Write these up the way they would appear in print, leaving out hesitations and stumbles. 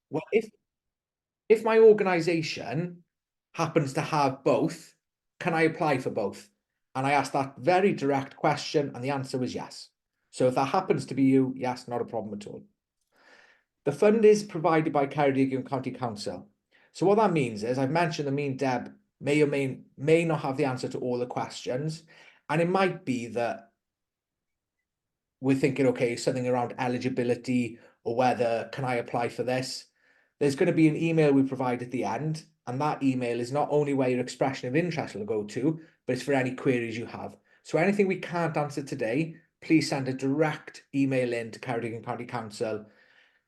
well, if my organisation happens to have both, can I apply for both? And I asked that very direct question, and the answer was yes. So if that happens to be you, yes, not a problem at all. The fund is provided by Ceredigion County Council. So what that means is, I've mentioned that me and Deb may or may not have the answer to all the questions, and it might be that we're thinking, okay, something around eligibility or whether can I apply for this. There's going to be an email we provide at the end, and that email is not only where your expression of interest will go to, but it's for any queries you have. So anything we can't answer today, please send a direct email in to Ceredigion County Council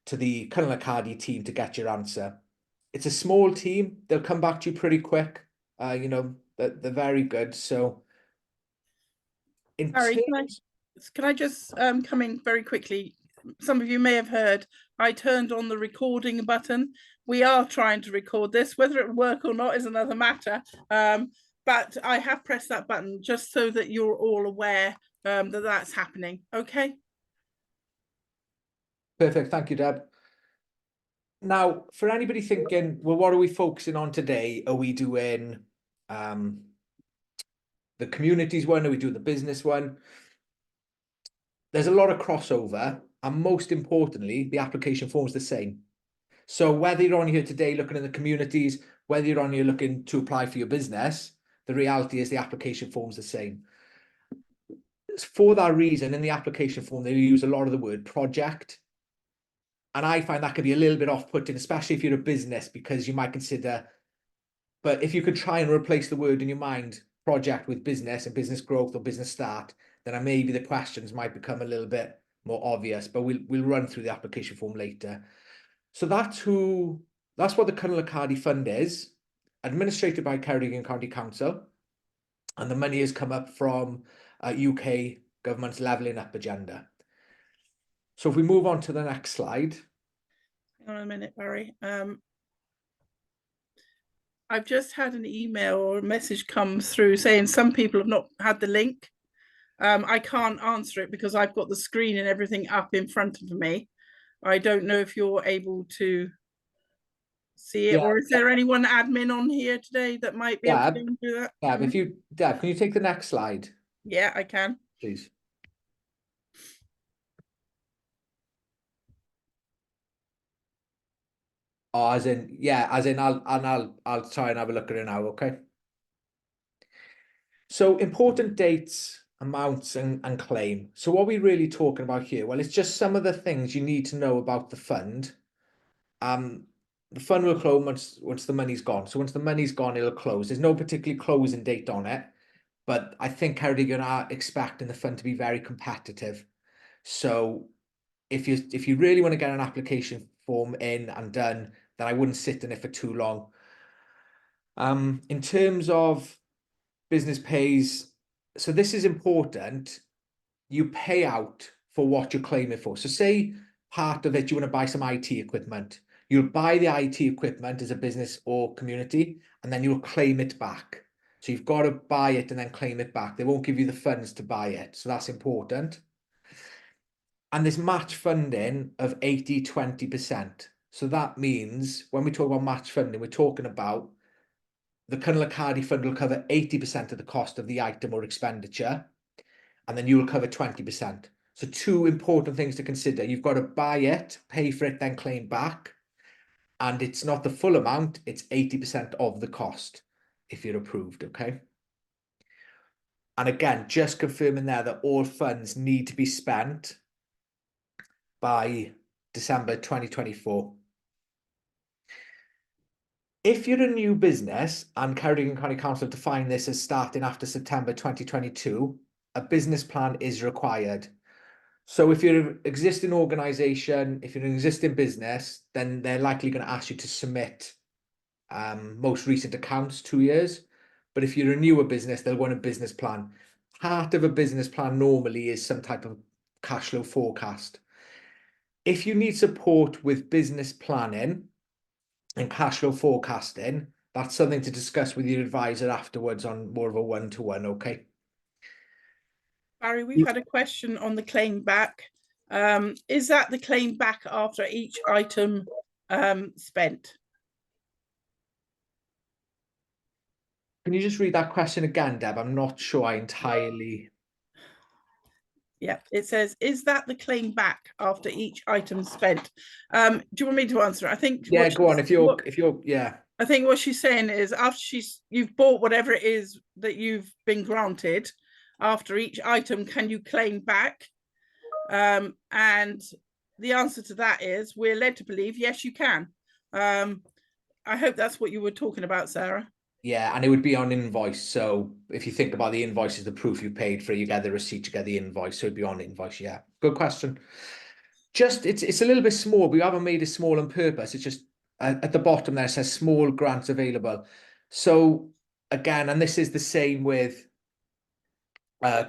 to the Cynnal Y Cardi team to get your answer. It's a small team. They'll come back to you pretty quick. You know, they're very good. So Barry, can I just come in very quickly? Some of you may have heard I turned on the recording button. We are trying to record this. Whether it will work or not is another matter. But I have pressed that button just so that you're all aware that that's happening. Okay. Perfect. Thank you, Deb. Now, for anybody thinking, well, what are we focusing on today? Are we doing the communities one? Are we doing the business one? There's a lot of crossover, and most importantly, the application form's the same. So whether you're on here today looking in the communities, whether you're on here looking to apply for your business, the reality is the application form's the same. For that reason, in the application form, they use a lot of the word project. And I find that could be a little bit off-putting, especially if you're a business, because you might consider, but if you could try and replace the word in your mind, project, with business and business growth or business start, then maybe the questions might become a little bit more obvious, but we'll run through the application form later. So that's what the Cynnal Y Cardi Fund is, administrated by Ceredigion County Council, and the money has come up from UK government's levelling up agenda. So if we move on to the next slide. Hang on a minute, Barry. I've just had an email or a message come through saying some people have not had the link. I can't answer it because I've got the screen and everything up in front of me. I don't know if you're able to see it, or is there anyone admin on here today that might be able to do that? Deb, can you take the next slide? Yeah, I can. Please. Oh, as in I'll try and have a look at it now, okay? So important dates, amounts, and claim. So what are we really talking about here? Well, it's just some of the things you need to know about the fund. The fund will close once the money's gone. So once the money's gone, it'll close. There's no particular closing date on it, but I think Ceredigion are expecting the fund to be very competitive. So if you really want to get an application form in and done, then I wouldn't sit in it for too long. In terms of business pays, so this is important. You pay out for what you're claiming for. So say part of it, you want to buy some IT equipment. You'll buy the IT equipment as a business or community, and then you'll claim it back. So you've got to buy it and then claim it back. They won't give you the funds to buy it. So that's important. And there's match funding of 80-20%. So that means when we talk about match funding, we're talking about the Cynnal Y Cardi Fund will cover 80% of the cost of the item or expenditure, and then you will cover 20%. So two important things to consider. You've got to buy it, pay for it, then claim back. And it's not the full amount, it's 80% of the cost if you're approved, okay? And again, just confirming there that all funds need to be spent by December 2024. If you're a new business, and Ceredigion County Council define this as starting after September 2022, a business plan is required. So if you're an existing organisation, if you're an existing business, then they're likely going to ask you to submit most recent accounts 2 years. But if you're a newer business, they'll want a business plan. Part of a business plan normally is some type of cash flow forecast. If you need support with business planning and cash flow forecasting, that's something to discuss with your advisor afterwards on more of a one-to-one, okay? Barry, we've had a question on the claim back. Is that the claim back after each item spent. Can you just read that question again, Deb? I'm not sure I entirely... Yeah, it says, is that the claim back after each item spent? Do you want me to answer it? I think Yeah, go on. If you're, yeah. I think what she's saying is after you've bought whatever it is that you've been granted, after each item, can you claim back? And the answer to that is we're led to believe, yes, you can. I hope that's what you were talking about, Sarah. Yeah, and it would be on invoice. So if you think about the invoice is the proof you paid for it, you get the receipt, you get the invoice. So it'd be on invoice. Yeah, good question. Just, it's a little bit small, but we haven't made it small on purpose. It's just at the bottom there, it says small grants available. So again, and this is the same with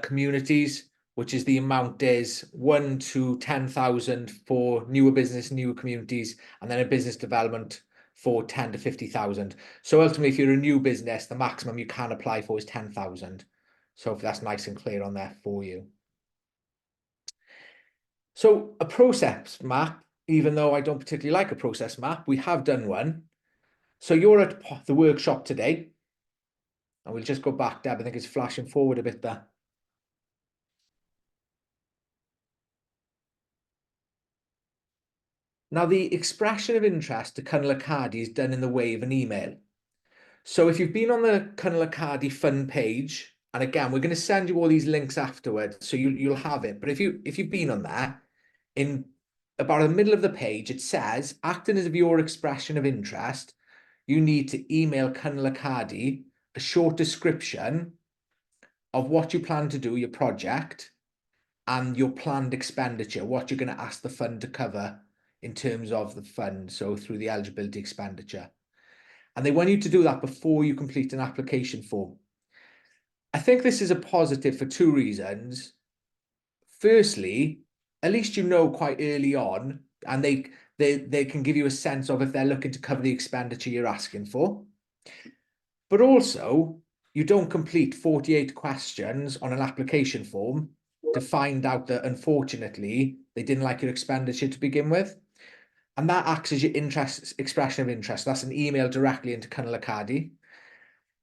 communities, which is the amount is 1 to 10,000 for newer business, newer communities, and then a business development for 10 to 50,000. So ultimately, if you're a new business, the maximum you can apply for is 10,000. So if that's nice and clear on there for you. So a process map, even though I don't particularly like a process map, we have done one. So you're at the workshop today, and we'll just go back, Deb. I think it's flashing forward a bit there. Now, the expression of interest to Cynnal Y Cardi is done in the way of an email. So if you've been on the Cynnal Y Cardi fund page, and again, we're going to send you all these links afterwards, so you'll have it. But if you've been on there, in about the middle of the page, it says, acting as your expression of interest, you need to email Cynnal Y Cardi a short description of what you plan to do, your project, and your planned expenditure, what you're going to ask the fund to cover in terms of the fund, so through the eligibility expenditure. And they want you to do that before you complete an application form. I think this is a positive for two reasons. Firstly, at least you know quite early on, and they can give you a sense of if they're looking to cover the expenditure you're asking for. But also, you don't complete 48 questions on an application form to find out that, unfortunately, they didn't like your expenditure to begin with. And that acts as your expression of interest. That's an email directly into Cynnal Y Cardi.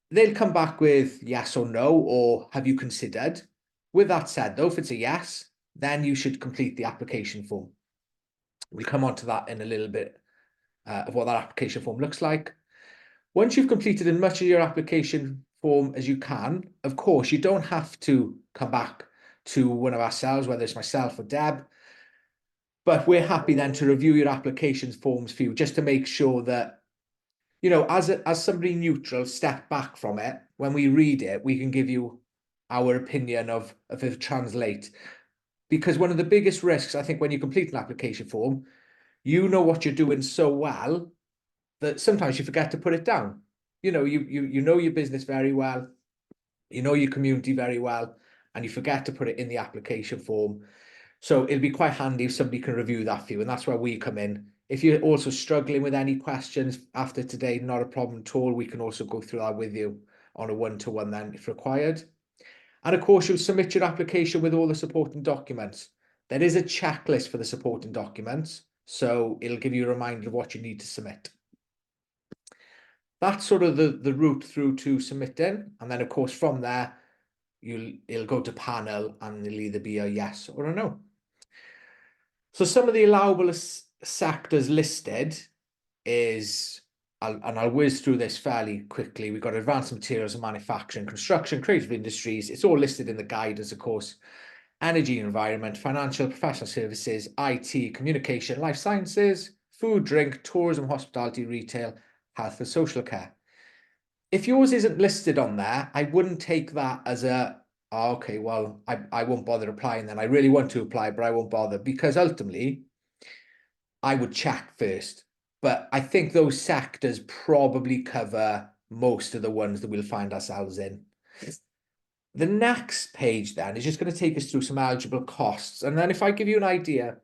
They'll come back with yes or no, or have you considered? With that said, though, if it's a yes, then you should complete the application form. We'll come on to that in a little bit of what that application form looks like. Once you've completed as much of your application form as you can, of course, you don't have to come back to one of ourselves, whether it's myself or Deb, but we're happy then to review your application forms for you, just to make sure that, you know, as somebody neutral, step back from it. When we read it, we can give you our opinion of if it translates. Because one of the biggest risks, I think, when you complete an application form, you know what you're doing so well that sometimes you forget to put it down. You know, you know your business very well, you know your community very well, and you forget to put it in the application form. So it'll be quite handy if somebody can review that for you, and that's where we come in. If you're also struggling with any questions after today, not a problem at all. We can also go through that with you on a one-to-one then if required. And of course, you'll submit your application with all the supporting documents. There is a checklist for the supporting documents, so it'll give you a reminder of what you need to submit. That's sort of the route through to submitting. And then, of course, from there, it'll go to panel and it'll either be a yes or a no. So some of the allowable sectors listed is, I'll whiz through this fairly quickly. We've got advanced materials and manufacturing, construction, creative industries. It's all listed in the guidance, of course. Energy and environment, financial, professional services, IT, communication, life sciences, food, drink, tourism, hospitality, retail, health and social care. If yours isn't listed on there, I wouldn't take that as a, oh, okay, well, I won't bother applying then. I really want to apply, but I won't bother, because ultimately I would check first. But I think those sectors probably cover most of the ones that we'll find ourselves in. The next page then is just going to take us through some eligible costs. And then if I give you an idea,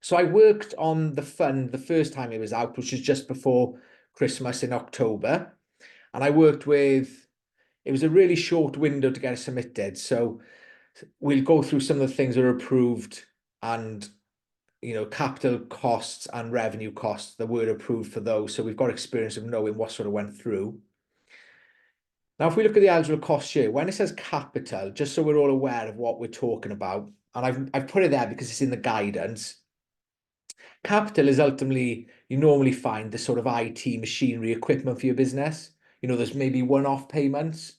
so I worked on the fund the first time it was out, which was just before Christmas in October. And I worked with, it was a really short window to get it submitted. So we'll go through some of the things that are approved and capital costs and revenue costs that were approved for those. So we've got experience of knowing what sort of went through. Now, if we look at the eligible cost here, when it says capital, just so we're all aware of what we're talking about, and I've put it there because it's in the guidance. Capital is ultimately, you normally find the sort of IT machinery equipment for your business. There's maybe one-off payments.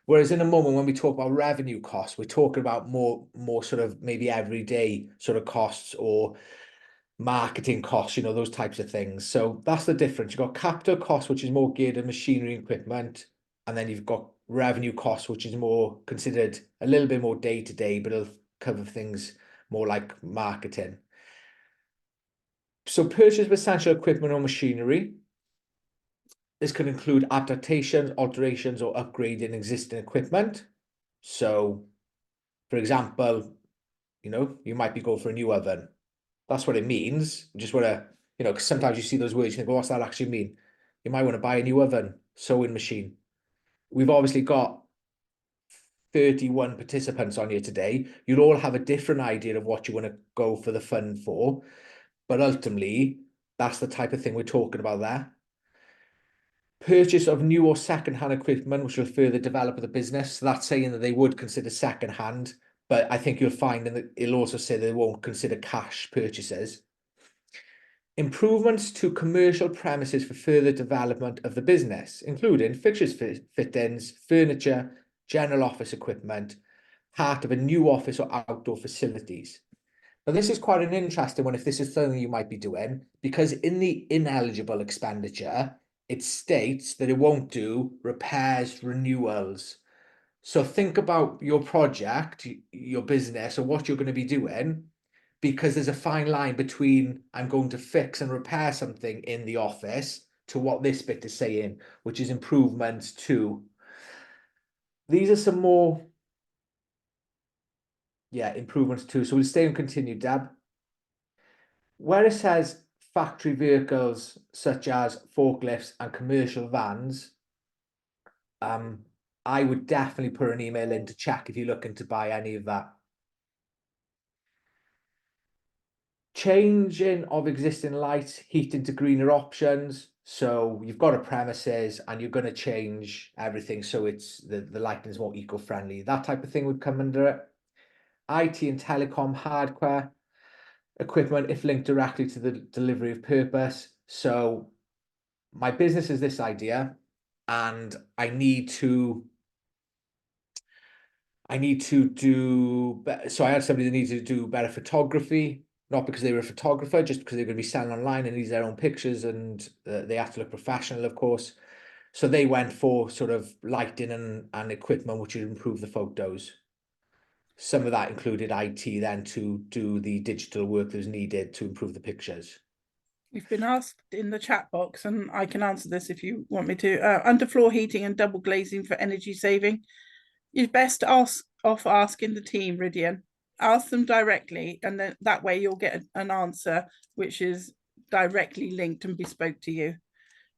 Whereas in a moment when we talk about revenue costs, we're talking about more sort of maybe everyday sort of costs or marketing costs, those types of things. So that's the difference. You've got capital costs, which is more geared to machinery and equipment. And then you've got revenue costs, which is more considered a little bit more day-to-day, but it'll cover things more like marketing. So purchase of essential equipment or machinery. This could include adaptations, alterations, or upgrading existing equipment. So, for example, you might be going for a new oven. That's what it means. You just want to, because sometimes you see those words, you think, well, what's that actually mean? You might want to buy a new oven, sewing machine. We've obviously got 31 participants on here today. You'll all have a different idea of what you want to go for the fund for. But ultimately, that's the type of thing we're talking about there. Purchase of new or second-hand equipment, which will further develop the business. So that's saying that they would consider second-hand, but I think you'll find that it'll also say they won't consider cash purchases. Improvements to commercial premises for further development of the business, including fixtures, fittings, furniture, general office equipment, part of a new office or outdoor facilities. Now, this is quite an interesting one if this is something you might be doing, because in the ineligible expenditure, it states that it won't do repairs, renewals. So think about your project, your business, or what you're going to be doing, because there's a fine line between I'm going to fix and repair something in the office to what this bit is saying, which is improvements to. These are some more, improvements to. So we'll stay and continue, Deb. Where it says factory vehicles such as forklifts and commercial vans, I would definitely put an email in to check if you're looking to buy any of that. Changing of existing lights, heating to greener options. So you've got a premises and you're going to change everything so it's the lighting is more eco-friendly. That type of thing would come under it. IT and telecom hardware equipment if linked directly to the delivery of purpose. So my business is this idea and I need to do, so I had somebody that needed to do better photography, not because they were a photographer, just because they're going to be selling online and needs their own pictures and they have to look professional, of course. So they went for sort of lighting and equipment, which would improve the photos. Some of that included IT then to do the digital work that was needed to improve the pictures. We've been asked in the chat box, and I can answer this if you want me to. Underfloor heating and double glazing for energy saving. You're best asking the team, Rhyngweithio'n. Ask them directly, and then that way you'll get an answer which is directly linked and bespoke to you.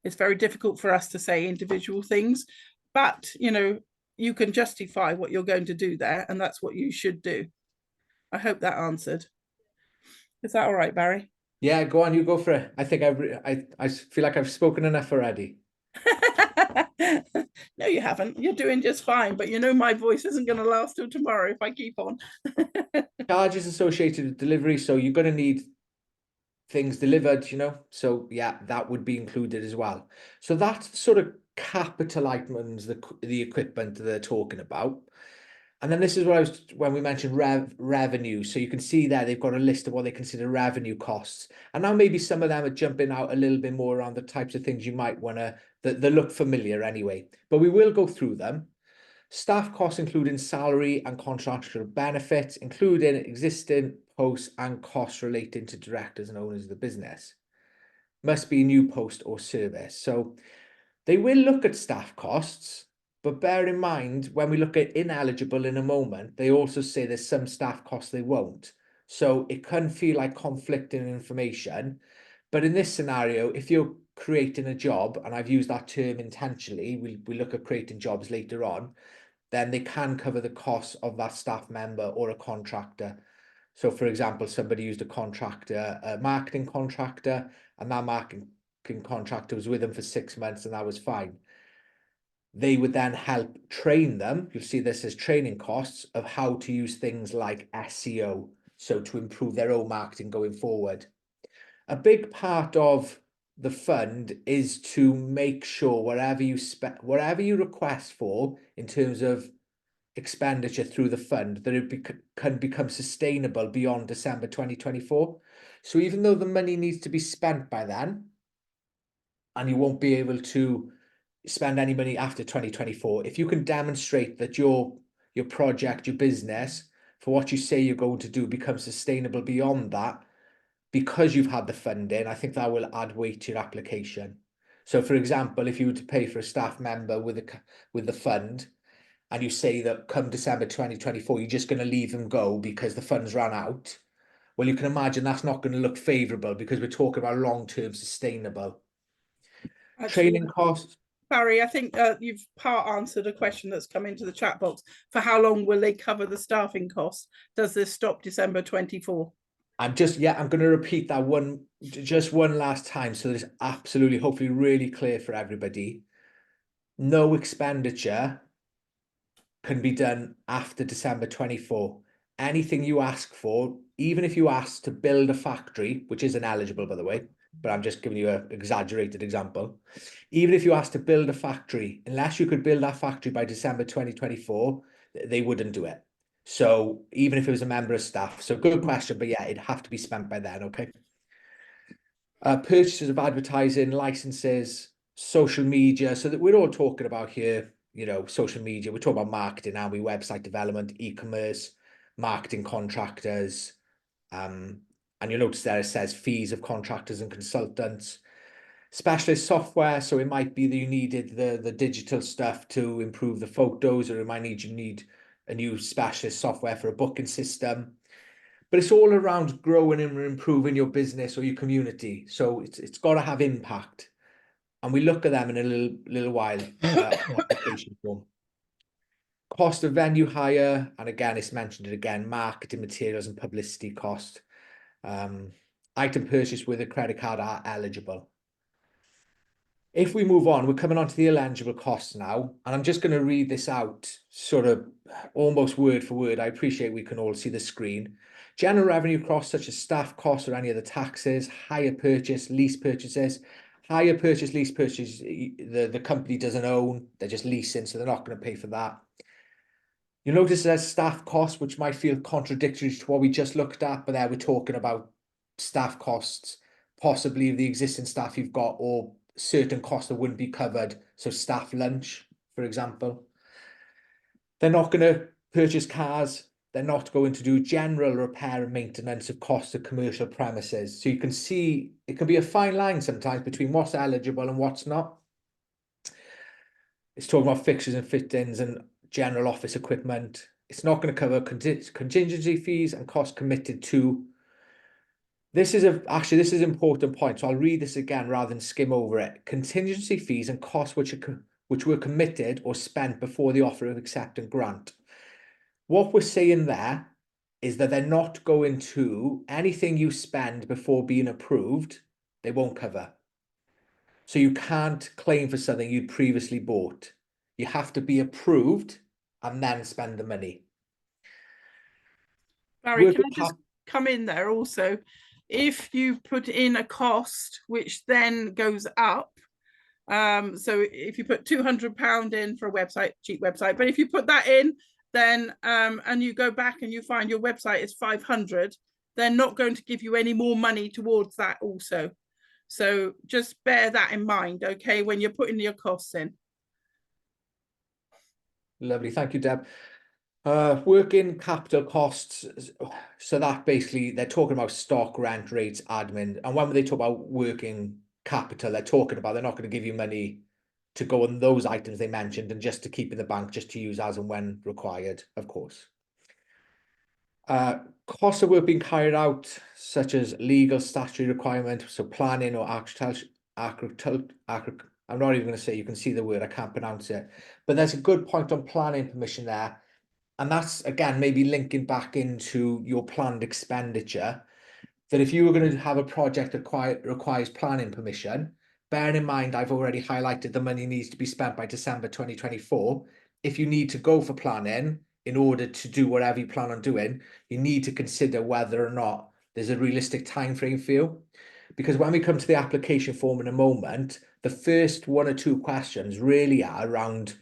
It's very difficult for us to say individual things, but you can justify what you're going to do there, and that's what you should do. I hope that answered. Is that all right, Barry? Yeah, go on, you go for it. I think I feel like I've spoken enough already. No, you haven't. You're doing just fine, but my voice isn't going to last till tomorrow if I keep on. Charges associated with delivery, so you're going to need things delivered, so yeah, that would be included as well. So that's sort of capital items, the equipment that they're talking about. And then this is what when we mentioned revenue. So you can see there they've got a list of what they consider revenue costs. And now maybe some of them are jumping out a little bit more around the types of things you might want to, that look familiar anyway. But we will go through them. Staff costs including salary and contractual benefits, including existing posts and costs relating to directors and owners of the business. Must be a new post or service. So they will look at staff costs, but bear in mind, when we look at ineligible in a moment, they also say there's some staff costs they won't. So it can feel like conflicting information. But in this scenario, if you're creating a job, and I've used that term intentionally, we look at creating jobs later on, then they can cover the costs of that staff member or a contractor. So for example, somebody used a contractor, a marketing contractor, and that marketing contractor was with them for 6 months and that was fine. They would then help train them. You'll see this as training costs of how to use things like SEO. So to improve their own marketing going forward. A big part of the fund is to make sure whatever you request for in terms of expenditure through the fund, that it can become sustainable beyond December 2024. So even though the money needs to be spent by then, and you won't be able to spend any money after 2024, if you can demonstrate that your project, your business, for what you say you're going to do, becomes sustainable beyond that, because you've had the funding, I think that will add weight to your application. So for example, if you were to pay for a staff member with the fund, and you say that come December 2024, you're just going to leave them go because the funds ran out, well, you can imagine that's not going to look favourable, because we're talking about long-term sustainable. Actually, Training costs. Barry, I think you've part answered a question that's come into the chat box. For how long will they cover the staffing costs? Does this stop December 24? I'm going to repeat that just one last time, so that it's absolutely, hopefully really clear for everybody. No expenditure can be done after December 24. Anything you ask for, even if you ask to build a factory, which isn't eligible, by the way, but I'm just giving you an exaggerated example. Even if you ask to build a factory, unless you could build that factory by December 2024, they wouldn't do it. So even if it was a member of staff. So good question, but yeah, it'd have to be spent by then, okay? Purchases of advertising, licenses, social media. So that we're all talking about here, social media. We're talking about marketing, aren't we? Website development, e-commerce, marketing contractors. And you'll notice there it says fees of contractors and consultants. Specialist software. So it might be that you needed the digital stuff to improve the photos, or you need a new specialist software for a booking system. But it's all around growing and improving your business or your community. So it's got to have impact. And we look at them in a little while. Application form. Cost of venue hire, and again, it's mentioned it again, marketing materials and publicity cost. Item purchased with a credit card are eligible. If we move on, we're coming on to the eligible costs now, and I'm just going to read this out sort of almost word for word. I appreciate we can all see the screen. General revenue costs such as staff costs or any other taxes, hire purchase, lease purchases. Hire purchase, lease purchase, the company doesn't own, they're just leasing, so they're not going to pay for that. You'll notice there's staff costs, which might feel contradictory to what we just looked at, but there we're talking about staff costs, possibly the existing staff you've got, or certain costs that wouldn't be covered. So staff lunch, for example. They're not going to purchase cars. They're not going to do general repair and maintenance of costs of commercial premises. So you can see it can be a fine line sometimes between what's eligible and what's not. It's talking about fixtures and fittings and general office equipment. It's not going to cover contingency fees and costs committed to. This is an important point, so I'll read this again rather than skim over it. Contingency fees and costs which were committed or spent before the offer of acceptance grant. What we're saying there is that they're not going to, anything you spend before being approved, they won't cover. So you can't claim for something you'd previously bought. You have to be approved and then spend the money. Barry, can I just come in there also? If you put in a cost which then goes up, so if you put £200 in for a website, cheap website, but if you put that in, then and you go back and you find your website is 500, they're not going to give you any more money towards that also. So just bear that in mind, okay, when you're putting your costs in. Lovely, thank you, Deb. Working capital costs, so that basically they're talking about stock, rent, rates, admin, and when they talk about working capital, they're not going to give you money to go on those items they mentioned and just to keep in the bank, just to use as and when required, of course. Costs of work being carried out, such as legal statutory requirement, so planning or I'm not even going to say, you can see the word, I can't pronounce it, but there's a good point on planning permission there. And that's, again, maybe linking back into your planned expenditure, that if you were going to have a project that requires planning permission, bearing in mind I've already highlighted the money needs to be spent by December 2024. If you need to go for planning in order to do whatever you plan on doing, you need to consider whether or not there's a realistic time frame for you. Because when we come to the application form in a moment, the first 1 or 2 questions really are around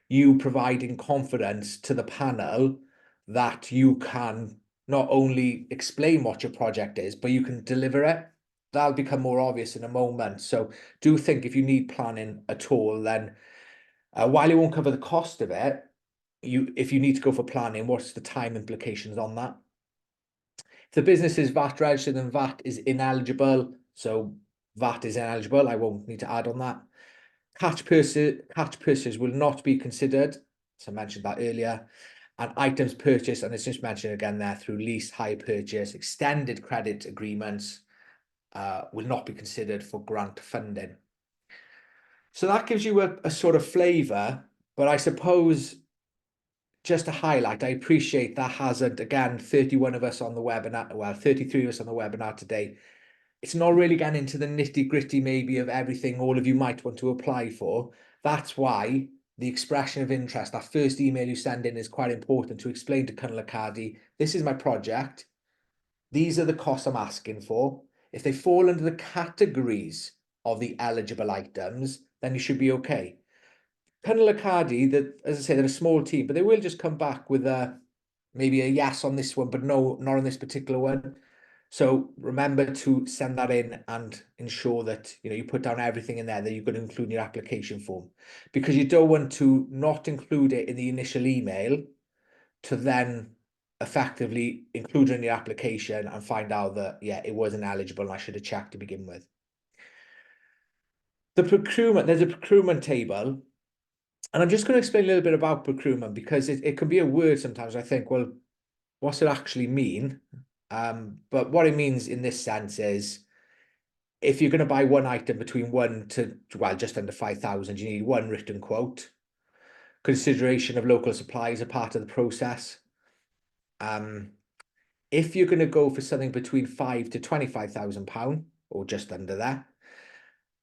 you providing confidence to the panel that you can not only explain what your project is, but you can deliver it. That'll become more obvious in a moment. So do think if you need planning at all, then while it won't cover the cost of it, if you need to go for planning, what's the time implications on that? If the business is VAT registered, then VAT is ineligible. So VAT is ineligible. I won't need to add on that. Catch purses will not be considered. So I mentioned that earlier. And items purchased, and it's just mentioned again there, through lease, hire purchase, extended credit agreements will not be considered for grant funding. So that gives you a sort of flavour, but I suppose just to highlight, I appreciate that hasn't, again, 31 of us on the webinar, well, 33 of us on the webinar today. It's not really getting into the nitty gritty maybe of everything all of you might want to apply for. That's why the expression of interest, that first email you send in, is quite important to explain to Cynnal Y Cardi, this is my project. These are the costs I'm asking for. If they fall under the categories of the eligible items, then you should be okay. Cynnal Y Cardi, that, as I say, they're a small team, but they will just come back with maybe a yes on this one, but no, not on this particular one. So remember to send that in and ensure that you put down everything in there that you're going to include in your application form, because you don't want to not include it in the initial email to then effectively include it in your application and find out that, yeah, it wasn't eligible and I should have checked to begin with. The procurement, there's a procurement table, and I'm just going to explain a little bit about procurement because it can be a word sometimes. I think, well, what's it actually mean? But what it means in this sense is, if you're going to buy one item between 1 to, well, just under 5,000, you need one written quote. Consideration of local supplies are part of the process. If you're going to go for something between £5,000 to £25,000, or just under that,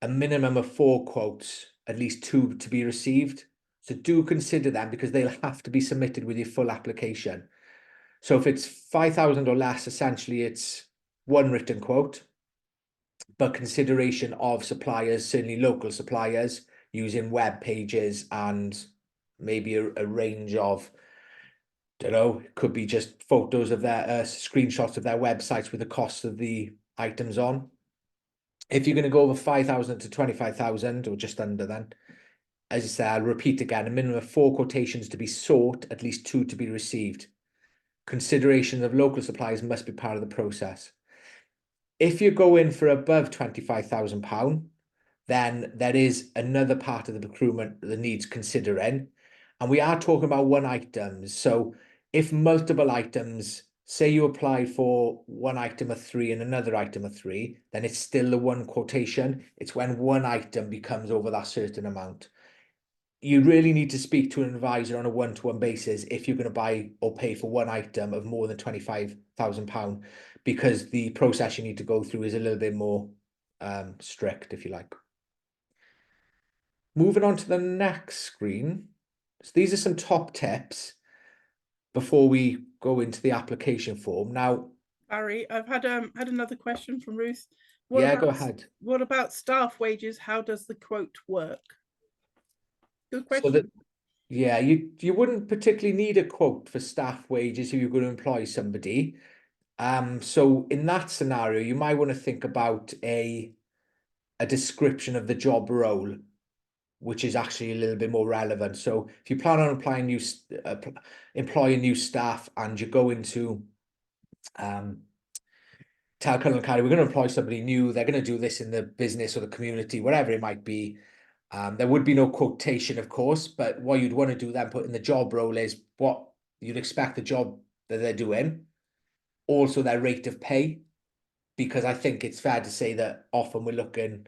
a minimum of 4 quotes, at least 2 to be received. So do consider them because they'll have to be submitted with your full application. So if it's 5,000 or less, essentially it's one written quote, but consideration of suppliers, certainly local suppliers, using web pages and maybe a range of, don't know, it could be just photos of their screenshots of their websites with the cost of the items on. If you're going to go over 5,000 to 25,000 or just under, then, as I say, I'll repeat again, a minimum of 4 quotations to be sought, at least 2 to be received. Consideration of local suppliers must be part of the process. If you go in for above £25,000, then there is another part of the procurement that needs considering. And we are talking about one item. So if multiple items, say you apply for one item of 3 and another item of 3, then it's still the one quotation. It's when one item becomes over that certain amount. You really need to speak to an advisor on a one-to-one basis if you're going to buy or pay for one item of more than £25,000, because the process you need to go through is a little bit more strict, if you like. Moving on to the next screen. So these are some top tips before we go into the application form. Now, Barry, I've had another question from Ruth. yeah, go ahead. What about staff wages? How does the quote work? Good So question. that, yeah, you wouldn't particularly need a quote for staff wages if you're going to employ somebody. So in that scenario, you might want to think about a description of the job role, which is actually a little bit more relevant. So if you plan on employing new staff and you go into tell Cynnal Y Cardi, we're going to employ somebody new, they're going to do this in the business or the community, whatever it might be. There would be no quotation, of course, but what you'd want to do then, put in the job role, is what you'd expect the job that they're doing, also their rate of pay, because I think it's fair to say that often we're looking,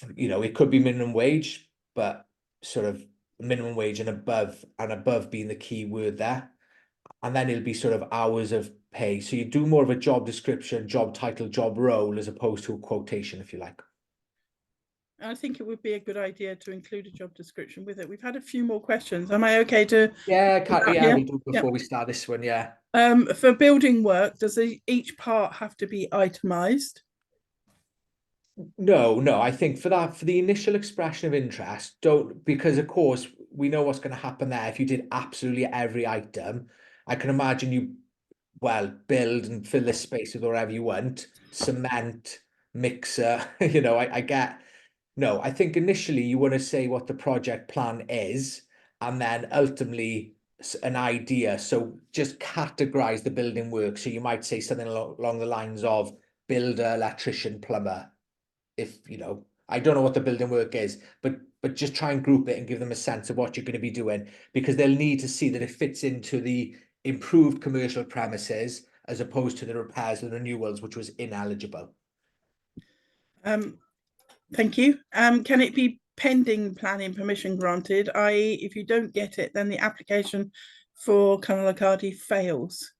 it could be minimum wage, but sort of minimum wage and above being the key word there. And then it'll be sort of hours of pay. So you do more of a job description, job title, job role, as opposed to a quotation, if you like. I think it would be a good idea to include a job description with it. We've had a few more questions. Am I okay to? Yeah, Yeah. we'll do it before we start this one, yeah. For building work, does each part have to be itemized? No, I think for the initial expression of interest, don't, because of course we know what's going to happen there. If you did absolutely every item, I can imagine you, well, build and fill this space with whatever you want, cement, mixer, I get, no, I think initially you want to say what the project plan is, and then ultimately an idea. So just categorize the building work. So you might say something along the lines of builder, electrician, plumber. If I don't know what the building work is, but just try and group it and give them a sense of what you're going to be doing, because they'll need to see that it fits into the improved commercial premises as opposed to the repairs and renewals, which was ineligible. Thank you. Can it be pending planning permission granted, i.e. if you don't get it, then the application for Cynnal Y Cardi fails?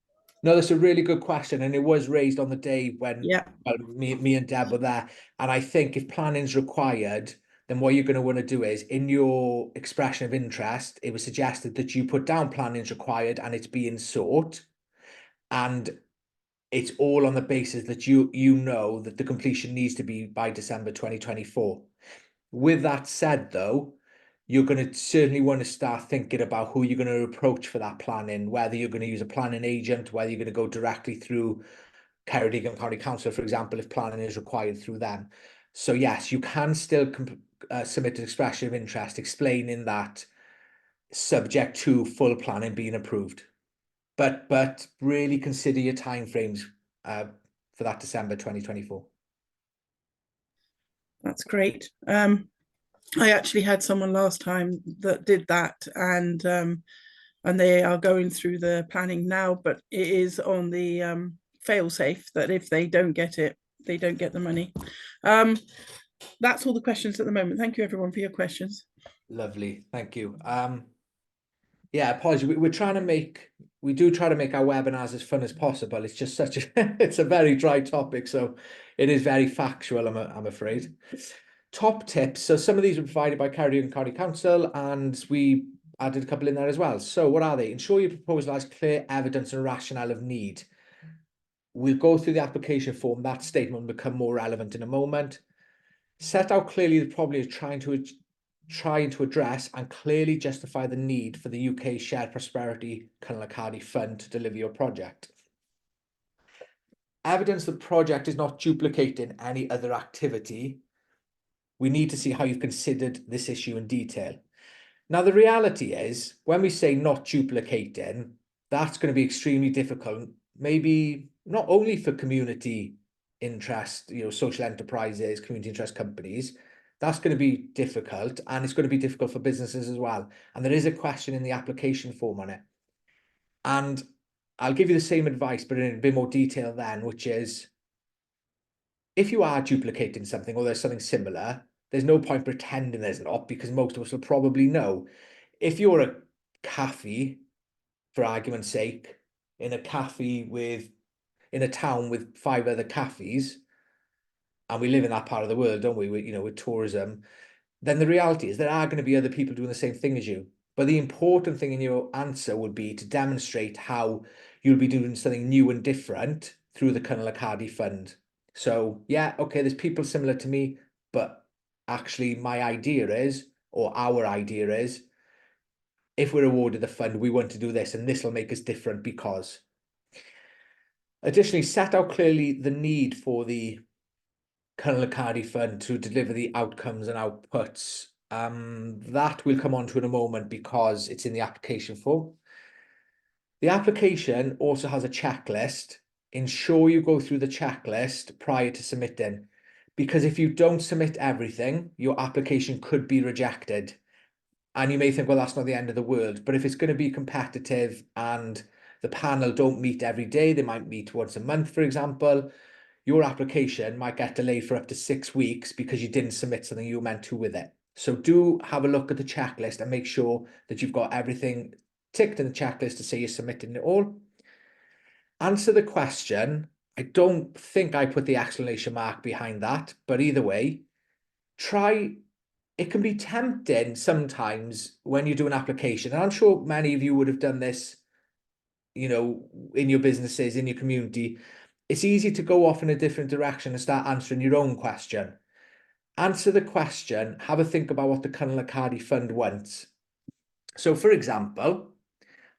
No, that's a really good question, and it was raised on the day when me and Deb were there. And I think if planning's required, then what you're going to want to do is, in your expression of interest, it was suggested that you put down planning's required and it's being sought, and it's all on the basis that you know that the completion needs to be by December 2024. With that said, though, you're going to certainly want to start thinking about who you're going to approach for that planning, whether you're going to use a planning agent, whether you're going to go directly through Ceredigion County Council, for example, if planning is required through them. So yes, you can still submit an expression of interest explaining that, subject to full planning being approved. But really consider your timeframes for that December 2024. That's great. I actually had someone last time that did that, and they are going through the planning now, but it is on the fail safe that if they don't get it, they don't get the money. That's all the questions at the moment. Thank you everyone for your questions. Lovely, thank you. Yeah, apologies. We try to make our webinars as fun as possible. It's just such a it's a very dry topic, so it is very factual, I'm afraid. Top tips. So some of these were provided by Ceredigion County Council, and we added a couple in there as well. So what are they? Ensure your proposal has clear evidence and rationale of need. We'll go through the application form. That statement will become more relevant in a moment. Set out clearly the problem you're trying to address and clearly justify the need for the UK Shared Prosperity Cynnal Y Cardi Fund to deliver your project. Evidence the project is not duplicating any other activity. We need to see how you've considered this issue in detail. Now, the reality is, when we say not duplicating, that's going to be extremely difficult, maybe not only for community interest, social enterprises, community interest companies. That's going to be difficult, and it's going to be difficult for businesses as well. And there is a question in the application form on it. And I'll give you the same advice, but in a bit more detail then, which is, if you are duplicating something or there's something similar, there's no point pretending there's not, because most of us will probably know. If you're a cafe, for argument's sake, in a town with 5 other cafes, and we live in that part of the world, don't we? With tourism, then the reality is there are going to be other people doing the same thing as you. But the important thing in your answer would be to demonstrate how you'll be doing something new and different through the Cynnal Y Cardi Fund. So yeah, okay, there's people similar to me, but actually my idea is, or our idea is, if we're awarded the fund, we want to do this, and this will make us different because. Additionally, set out clearly the need for the Cynnal Y Cardi Fund to deliver the outcomes and outputs. That we'll come on to in a moment because it's in the application form. The application also has a checklist. Ensure you go through the checklist prior to submitting, because if you don't submit everything, your application could be rejected. And you may think, well, that's not the end of the world. But if it's going to be competitive and the panel don't meet every day, they might meet once a month, for example, your application might get delayed for up to 6 weeks because you didn't submit something you were meant to with it. So do have a look at the checklist and make sure that you've got everything ticked in the checklist to say you're submitting it all. Answer the question. I don't think I put the exclamation mark behind that, but either way, try. It can be tempting sometimes when you do an application, and I'm sure many of you would have done this, you know, in your businesses, in your community. It's easy to go off in a different direction and start answering your own question. Answer the question, have a think about what the Cynnal Y Cardi Fund wants. So for example,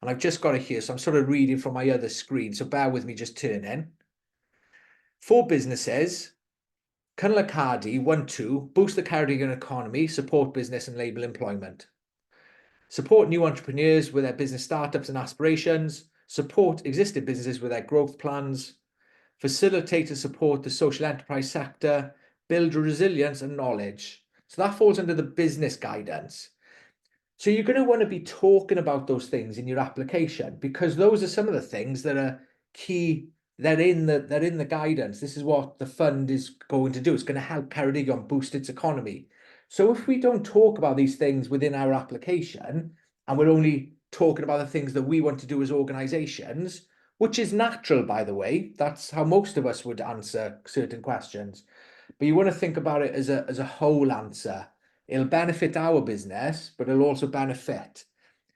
and I've just got it here, so I'm sort of reading from my other screen, so bear with me just turning. For businesses, Cynnal Y Cardi 1-2, boost the Cardigan economy, support business and label employment. Support new entrepreneurs with their business startups and aspirations, support existing businesses with their growth plans, facilitate and support the social enterprise sector, build resilience and knowledge. So that falls under the business guidance. So you're going to want to be talking about those things in your application, because those are some of the things that are key. They're in the guidance. This is what the fund is going to do. It's going to help Ceredigion boost its economy. So if we don't talk about these things within our application, and we're only talking about the things that we want to do as organizations, which is natural, by the way, that's how most of us would answer certain questions. But you want to think about it as a whole answer. It'll benefit our business, but it'll also benefit.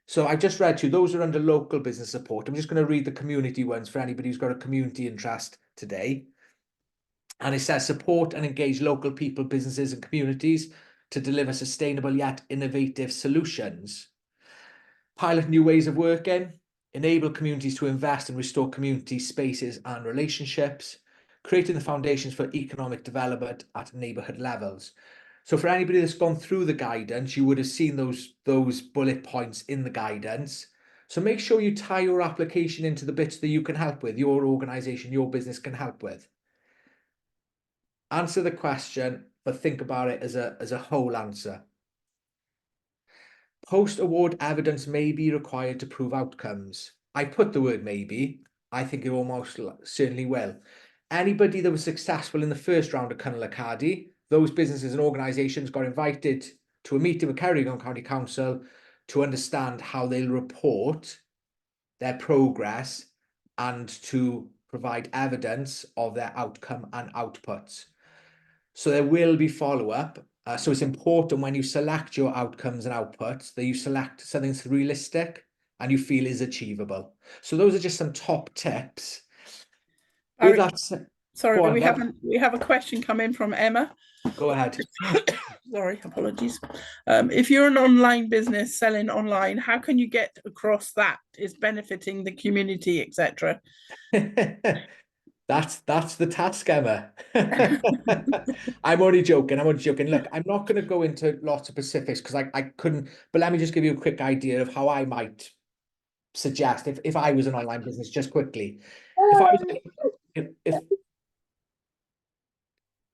So I just read to you, those are under local business support. I'm just going to read the community ones for anybody who's got a community interest today. And it says support and engage local people, businesses and communities to deliver sustainable yet innovative solutions. Pilot new ways of working, enable communities to invest and restore community spaces and relationships, creating the foundations for economic development at neighbourhood levels. So for anybody that's gone through the guidance, you would have seen those bullet points in the guidance. So make sure you tie your application into the bits that you can help with, your organisation, your business can help with. Answer the question, but think about it as a whole answer. Post-award evidence may be required to prove outcomes. I put the word maybe. I think it almost certainly will. Anybody that was successful in the first round of Cynnal Y Cardi, those businesses and organisations got invited to a meeting with Ceredigion County Council to understand how they'll report their progress and to provide evidence of their outcome and outputs. So there will be follow-up. So it's important when you select your outcomes and outputs that you select something that's realistic and you feel is achievable. So those are just some top tips. With that said, sorry, go on, we have a question come in from Emma. Go ahead. Sorry, apologies. If you're an online business selling online, how can you get across that is benefiting the community, etc.? That's the task, Emma. I'm only joking. Look, I'm not going to go into lots of specifics because I couldn't, but let me just give you a quick idea of how I might suggest if I was an online business, just quickly. If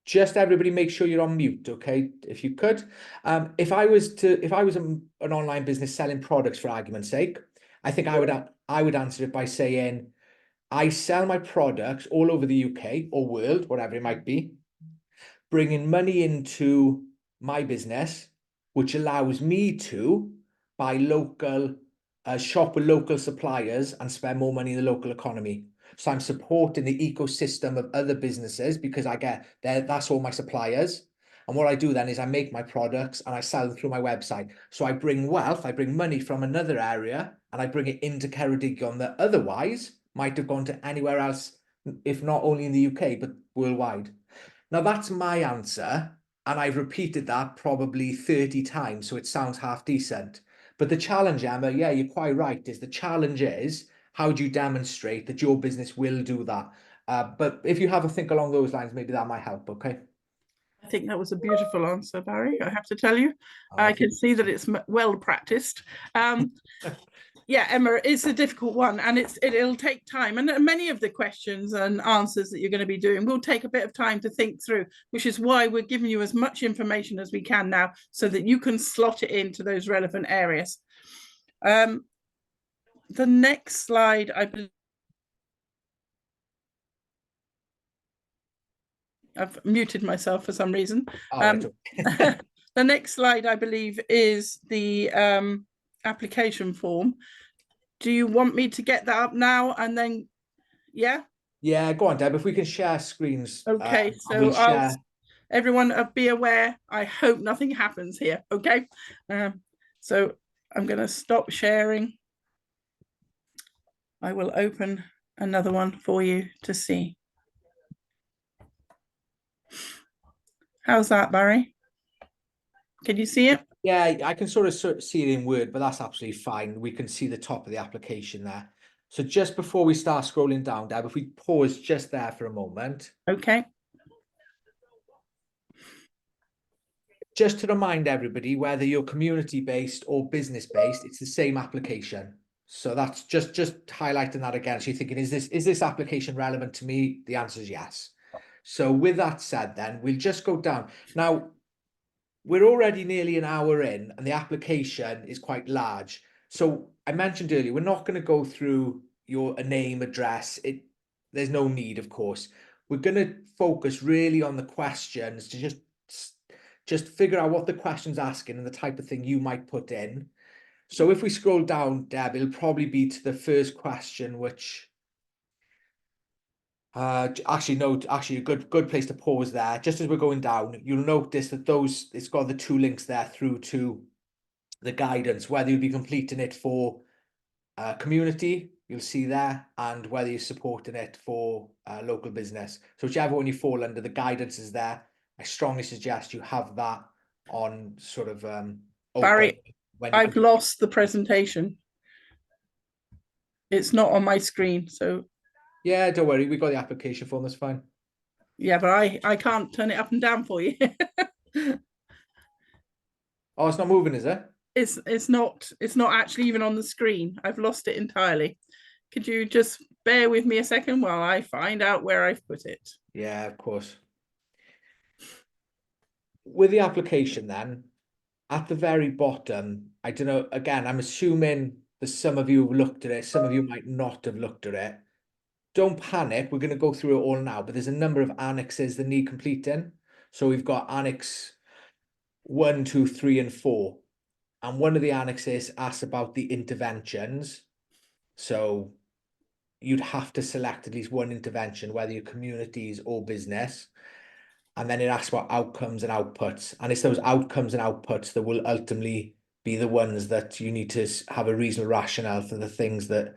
just everybody make sure you're on mute, okay? If you could. If I was an online business selling products, for argument's sake, I think I would answer it by saying, I sell my products all over the UK or world, whatever it might be, bringing money into my business, which allows me to buy local, shop with local suppliers and spend more money in the local economy. So I'm supporting the ecosystem of other businesses because that's all my suppliers. And what I do then is I make my products and I sell them through my website. So I bring wealth, I bring money from another area and I bring it into Ceredigion that otherwise might have gone to anywhere else, if not only in the UK, but worldwide. Now that's my answer, and I've repeated that probably 30 times, so it sounds half decent. But the challenge, Emma, yeah, you're quite right, is the challenge is how do you demonstrate that your business will do that? But if you have a think along those lines, maybe that might help, okay? I think that was a beautiful answer, Barry. I have to tell you, I Thank you. can see that it's well practiced. Yeah, Emma, it's a difficult one, and it'll take time. And many of the questions and answers that you're going to be doing will take a bit of time to think through, which is why we're giving you as much information as we can now, so that you can slot it into those relevant areas. The next slide, I believe. I've muted myself for some reason. Right. The next slide, I believe, is the application form. Do you want me to get that up now and then, yeah? Yeah, go on, Deb, if we can share screens. Okay, and so we'll share. everyone be aware, I hope nothing happens here, okay? So I'm going to stop sharing. I will open another one for you to see. How's that, Barry? Can you see it? Yeah, I can sort of see it in Word, but that's absolutely fine. We can see the top of the application there. So just before we start scrolling down, Deb, if we pause just there for a moment. Okay. Just to remind everybody, whether you're community-based or business-based, it's the same application. So that's just highlighting that again. So you're thinking, is this application relevant to me? The answer is yes. So with that said, then we'll just go down. Now, we're already nearly an hour in and the application is quite large. So I mentioned earlier, we're not going to go through a name, address. There's no need, of course. We're going to focus really on the questions to just figure out what the question's asking and the type of thing you might put in. So if we scroll down, Deb, it'll probably be to the first question, which actually a good place to pause there. Just as we're going down, you'll notice that it's got the two links there through to the guidance, whether you'll be completing it for community, you'll see there, and whether you're supporting it for local business. So whichever one you fall under, the guidance is there. I strongly suggest you have that on sort of open. Barry, I've lost the presentation. It's not on my screen, so. Yeah, don't worry, we got the application form, that's fine. Yeah, but I can't turn it up and down for you. Oh, it's not moving, is it? It's not actually even on the screen. I've lost it entirely. Could you just bear with me a second while I find out where I've put it? Yeah, of course. With the application then, at the very bottom, I don't know, again, I'm assuming that some of you have looked at it, some of you might not have looked at it. Don't panic, we're going to go through it all now, but there's a number of annexes that need completing. So we've got annex 1, 2, 3, and 4. And one of the annexes asks about the interventions. So you'd have to select at least one intervention, whether you're communities or business. And then it asks about outcomes and outputs. And it's those outcomes and outputs that will ultimately be the ones that you need to have a reasonable rationale for the things that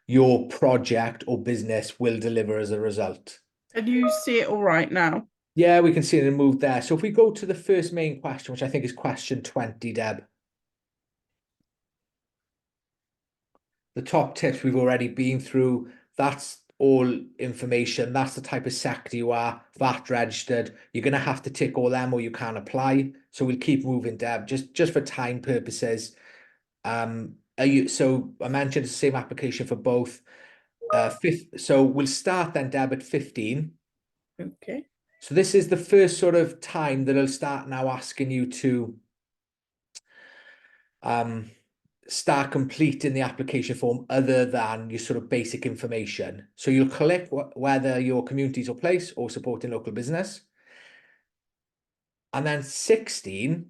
your project or business will deliver as a result. Can you see it all right now? Yeah, we can see it moved there. So if we go to the first main question, which I think is question 20, Deb. The top tips we've already been through. That's all information. That's the type of sector you are, VAT registered. You're going to have to tick all them or you can't apply. So we'll keep moving, Deb, just for time purposes. So I mentioned it's the same application for both. So we'll start then, Deb, at 15. Okay. So this is the first sort of time that I'll start now asking you to start completing the application form other than your sort of basic information. So you'll click whether your communities or place or supporting local business. And then 16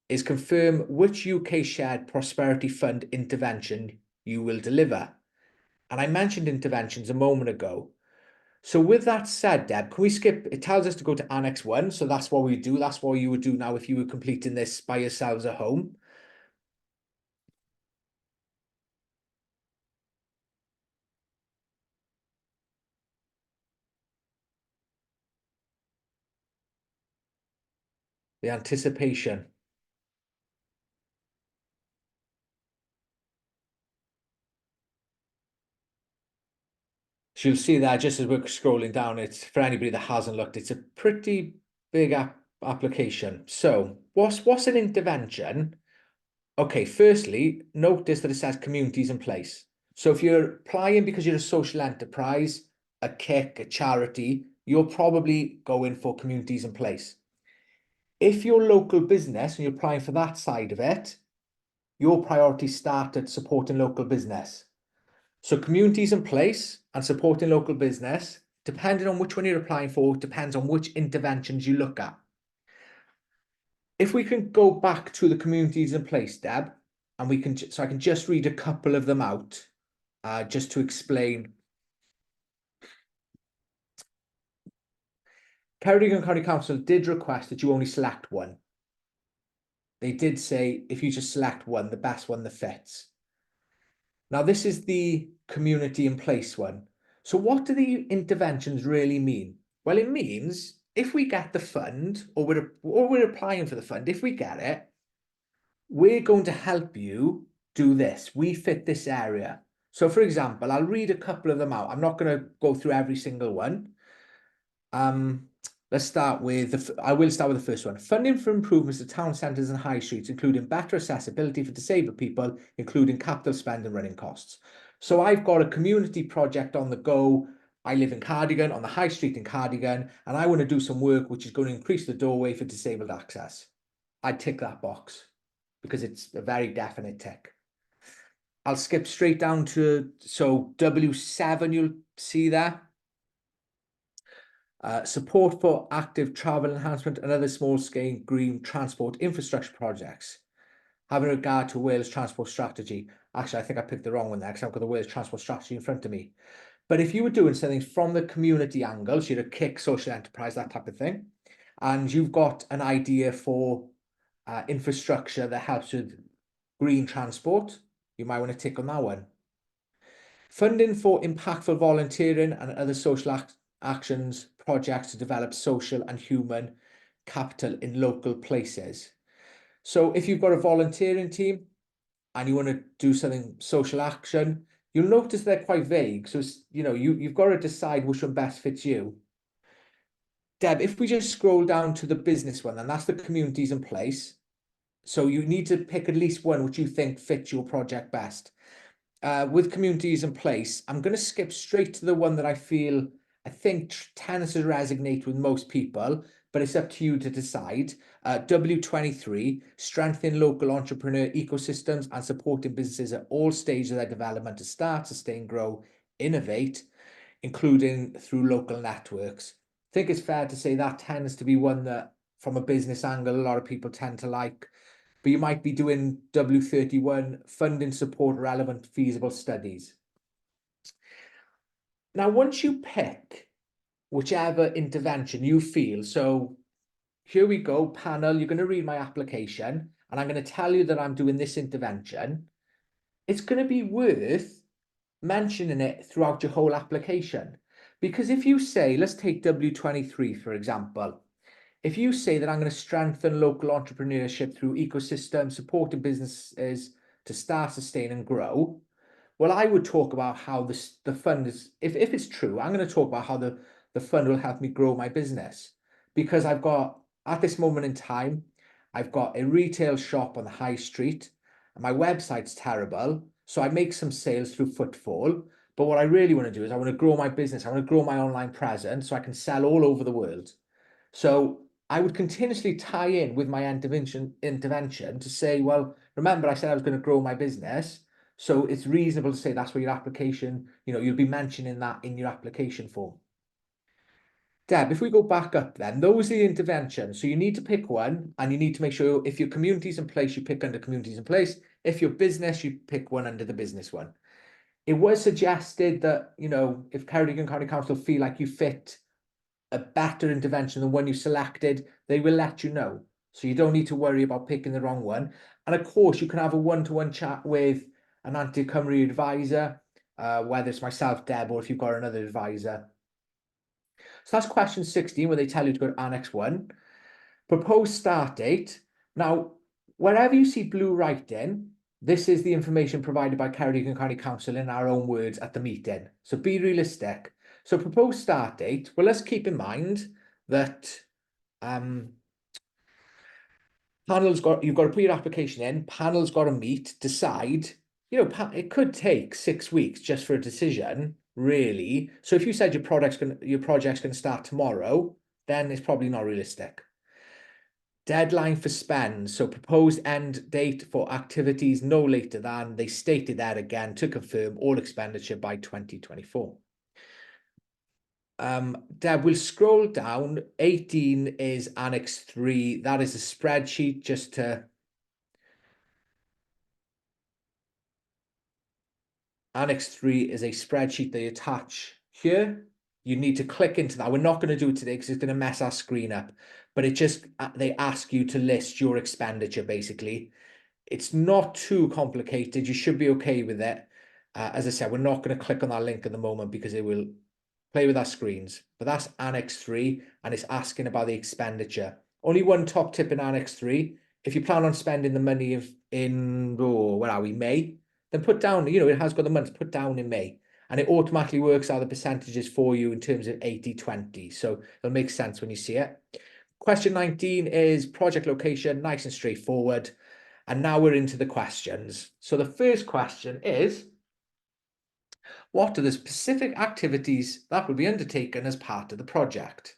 is confirm which UK shared prosperity fund intervention you will deliver. And I mentioned interventions a moment ago. So with that said, Deb, can we skip? It tells us to go to Annex 1. So that's what we do. That's what you would do now if you were completing this by yourselves at home. The anticipation. So you'll see that just as we're scrolling down, it's for anybody that hasn't looked, it's a pretty big application. So what's an intervention? Okay, firstly, notice that it says communities in place. So if you're applying because you're a social enterprise, a kick, a charity, you're probably going for communities in place. If you're local business and you're applying for that side of it, your priority start at supporting local business. So communities in place and supporting local business, depending on which one you're applying for, depends on which interventions you look at. If we can go back to the communities in place, Deb, and we can, so I can just read a couple of them out, just to explain. Ceredigion County Council did request that you only select one. They did say if you just select one, the best one that fits. Now, this is the community in place one. So what do the interventions really mean? Well, it means if we get the fund, or we're applying for the fund, if we get it, we're going to help you do this. We fit this area. So for example, I'll read a couple of them out. I'm not going to go through every single one. Let's start with, I will start with the first one. Funding for improvements to town centres and high streets, including better accessibility for disabled people, including capital spend and running costs. So I've got a community project on the go. I live in Cardigan, on the high street in Cardigan, and I want to do some work which is going to increase the doorway for disabled access. I'd tick that box because it's a very definite tick. I'll skip straight down to, so W7, you'll see there. Support for active travel enhancement and other small-scale green transport infrastructure projects. Having regard to Wales transport strategy. Actually, I think I picked the wrong one there because I've got the Wales transport strategy in front of me. But if you were doing something from the community angle, so you're a kick social enterprise, that type of thing, and you've got an idea for infrastructure that helps with green transport, you might want to tick on that one. Funding for impactful volunteering and other social actions projects to develop social and human capital in local places. So if you've got a volunteering team and you want to do something social action, you'll notice they're quite vague. So, you've got to decide which one best fits you. Deb, if we just scroll down to the business one, and that's the communities in place. So you need to pick at least one which you think fits your project best. With communities in place, I'm going to skip straight to the one that I think tends to resonate with most people, but it's up to you to decide. W23, strengthening local entrepreneur ecosystems and supporting businesses at all stages of their development to start, sustain, grow, innovate, including through local networks. I think it's fair to say that tends to be one that, from a business angle, a lot of people tend to like. But you might be doing W31, funding support relevant feasible studies. Now, once you pick whichever intervention you feel, so here we go, panel, you're going to read my application, and I'm going to tell you that I'm doing this intervention. It's going to be worth mentioning it throughout your whole application. Because if you say, let's take W23, for example, if you say that I'm going to strengthen local entrepreneurship through ecosystems, supporting businesses to start, sustain and grow, well, I would talk about how the fund is, if it's true, I'm going to talk about how the fund will help me grow my business. Because I've got, at this moment in time, I've got a retail shop on the high street, and my website's terrible, so I make some sales through footfall. But what I really want to do is I want to grow my business. I want to grow my online presence so I can sell all over the world. So I would continuously tie in with my intervention to say, well, remember I said I was going to grow my business. So it's reasonable to say that's where your application, you'll be mentioning that in your application form. Deb, if we go back up then, those are the interventions. So you need to pick one, and you need to make sure if your community's in place, you pick under communities in place. If your business, you pick one under the business one. It was suggested that, if Ceredigion County Council feel like you fit a better intervention than one you selected, they will let you know. So you don't need to worry about picking the wrong one. And of course, you can have a one-to-one chat with an anti-Cymru advisor, whether it's myself, Deb, or if you've got another advisor. So that's question 16, where they tell you to go to Annex 1. Proposed start date. Now, wherever you see blue writing, this is the information provided by Ceredigion County Council in our own words at the meeting. So be realistic. So proposed start date, well, let's keep in mind that you've got to put your application in, panel's got to meet, decide, it could take 6 weeks just for a decision, really. So if you said your project's going to start tomorrow, then it's probably not realistic. Deadline for spend. So proposed end date for activities no later than, they stated that again to confirm all expenditure by 2024. Deb, we'll scroll down. 18 is Annex 3. That is a spreadsheet just to... Annex 3 is a spreadsheet they attach here. You need to click into that. We're not going to do it today because it's going to mess our screen up. But it just, they ask you to list your expenditure, basically. It's not too complicated. You should be okay with it. As I said, we're not going to click on that link at the moment because it will play with our screens. But that's Annex 3, and it's asking about the expenditure. Only one top tip in Annex 3. If you plan on spending the money in where are we, May, then put down, you know, it has got the months, put down in May. And it automatically works out the percentages for you in terms of 80-20. So it'll make sense when you see it. Question 19 is project location, nice and straightforward. And now we're into the questions. So the first question is, what are the specific activities that will be undertaken as part of the project?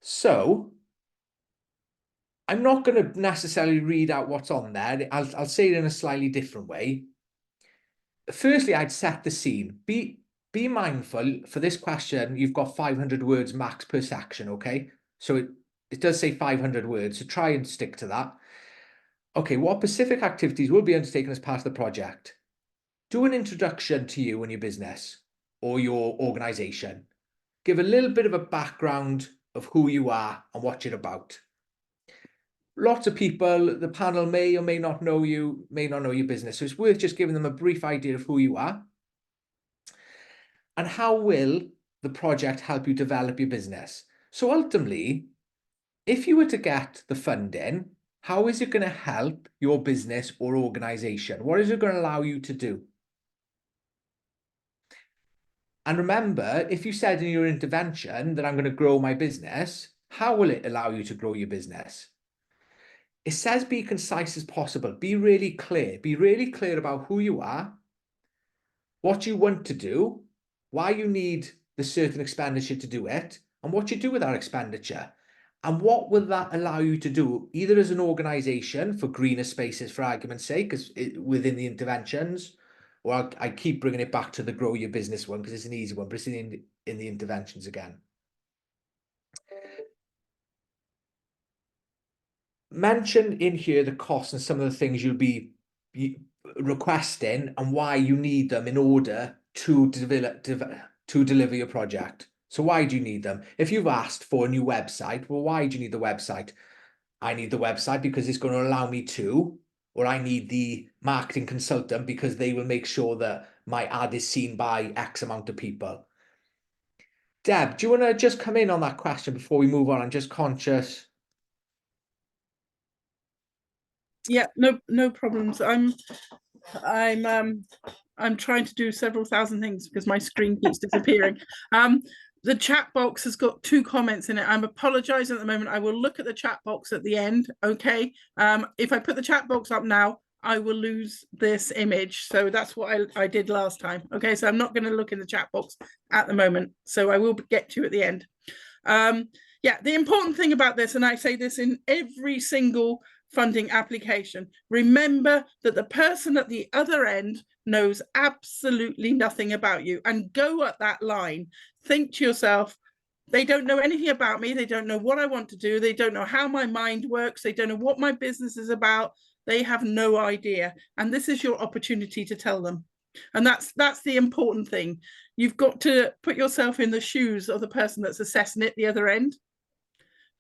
So I'm not going to necessarily read out what's on there. I'll say it in a slightly different way. Firstly, I'd set the scene. Be mindful for this question, you've got 500 words max per section, okay? So it does say 500 words, so try and stick to that. Okay, what specific activities will be undertaken as part of the project? Do an introduction to you and your business or your organization. Give a little bit of a background of who you are and what you're about. Lots of people, the panel may or may not know you, may not know your business. So it's worth just giving them a brief idea of who you are. And how will the project help you develop your business? So ultimately, if you were to get the funding, how is it going to help your business or organization? What is it going to allow you to do? And remember, if you said in your intervention that I'm going to grow my business, how will it allow you to grow your business? It says be concise as possible. Be really clear. Be really clear about who you are, what you want to do, why you need the certain expenditure to do it, and what you do with that expenditure. And what will that allow you to do, either as an organization for greener spaces, for argument's sake, within the interventions, or I keep bringing it back to the grow your business one because it's an easy one, but it's in the interventions again. Mention in here the costs and some of the things you'll be requesting and why you need them in order to deliver your project. So why do you need them? If you've asked for a new website, well, why do you need the website? I need the website because it's going to allow me to, or I need the marketing consultant because they will make sure that my ad is seen by X amount of people. Deb, do you want to just come in on that question before we move on? I'm just conscious. Yeah, no problems. I'm trying to do several thousand things because my screen keeps disappearing. The chat box has got 2 comments in it. I'm apologizing at the moment. I will look at the chat box at the end. Okay. If I put the chat box up now, I will lose this image. So that's what I did last time. Okay. So I'm not going to look in the chat box at the moment. So I will get to you at the end. Yeah, the important thing about this, and I say this in every single funding application, remember that the person at the other end knows absolutely nothing about you, and go at that line. Think to yourself, they don't know anything about me. They don't know what I want to do. They don't know how my mind works. They don't know what my business is about. They have no idea. And this is your opportunity to tell them. And that's the important thing. You've got to put yourself in the shoes of the person that's assessing it the other end.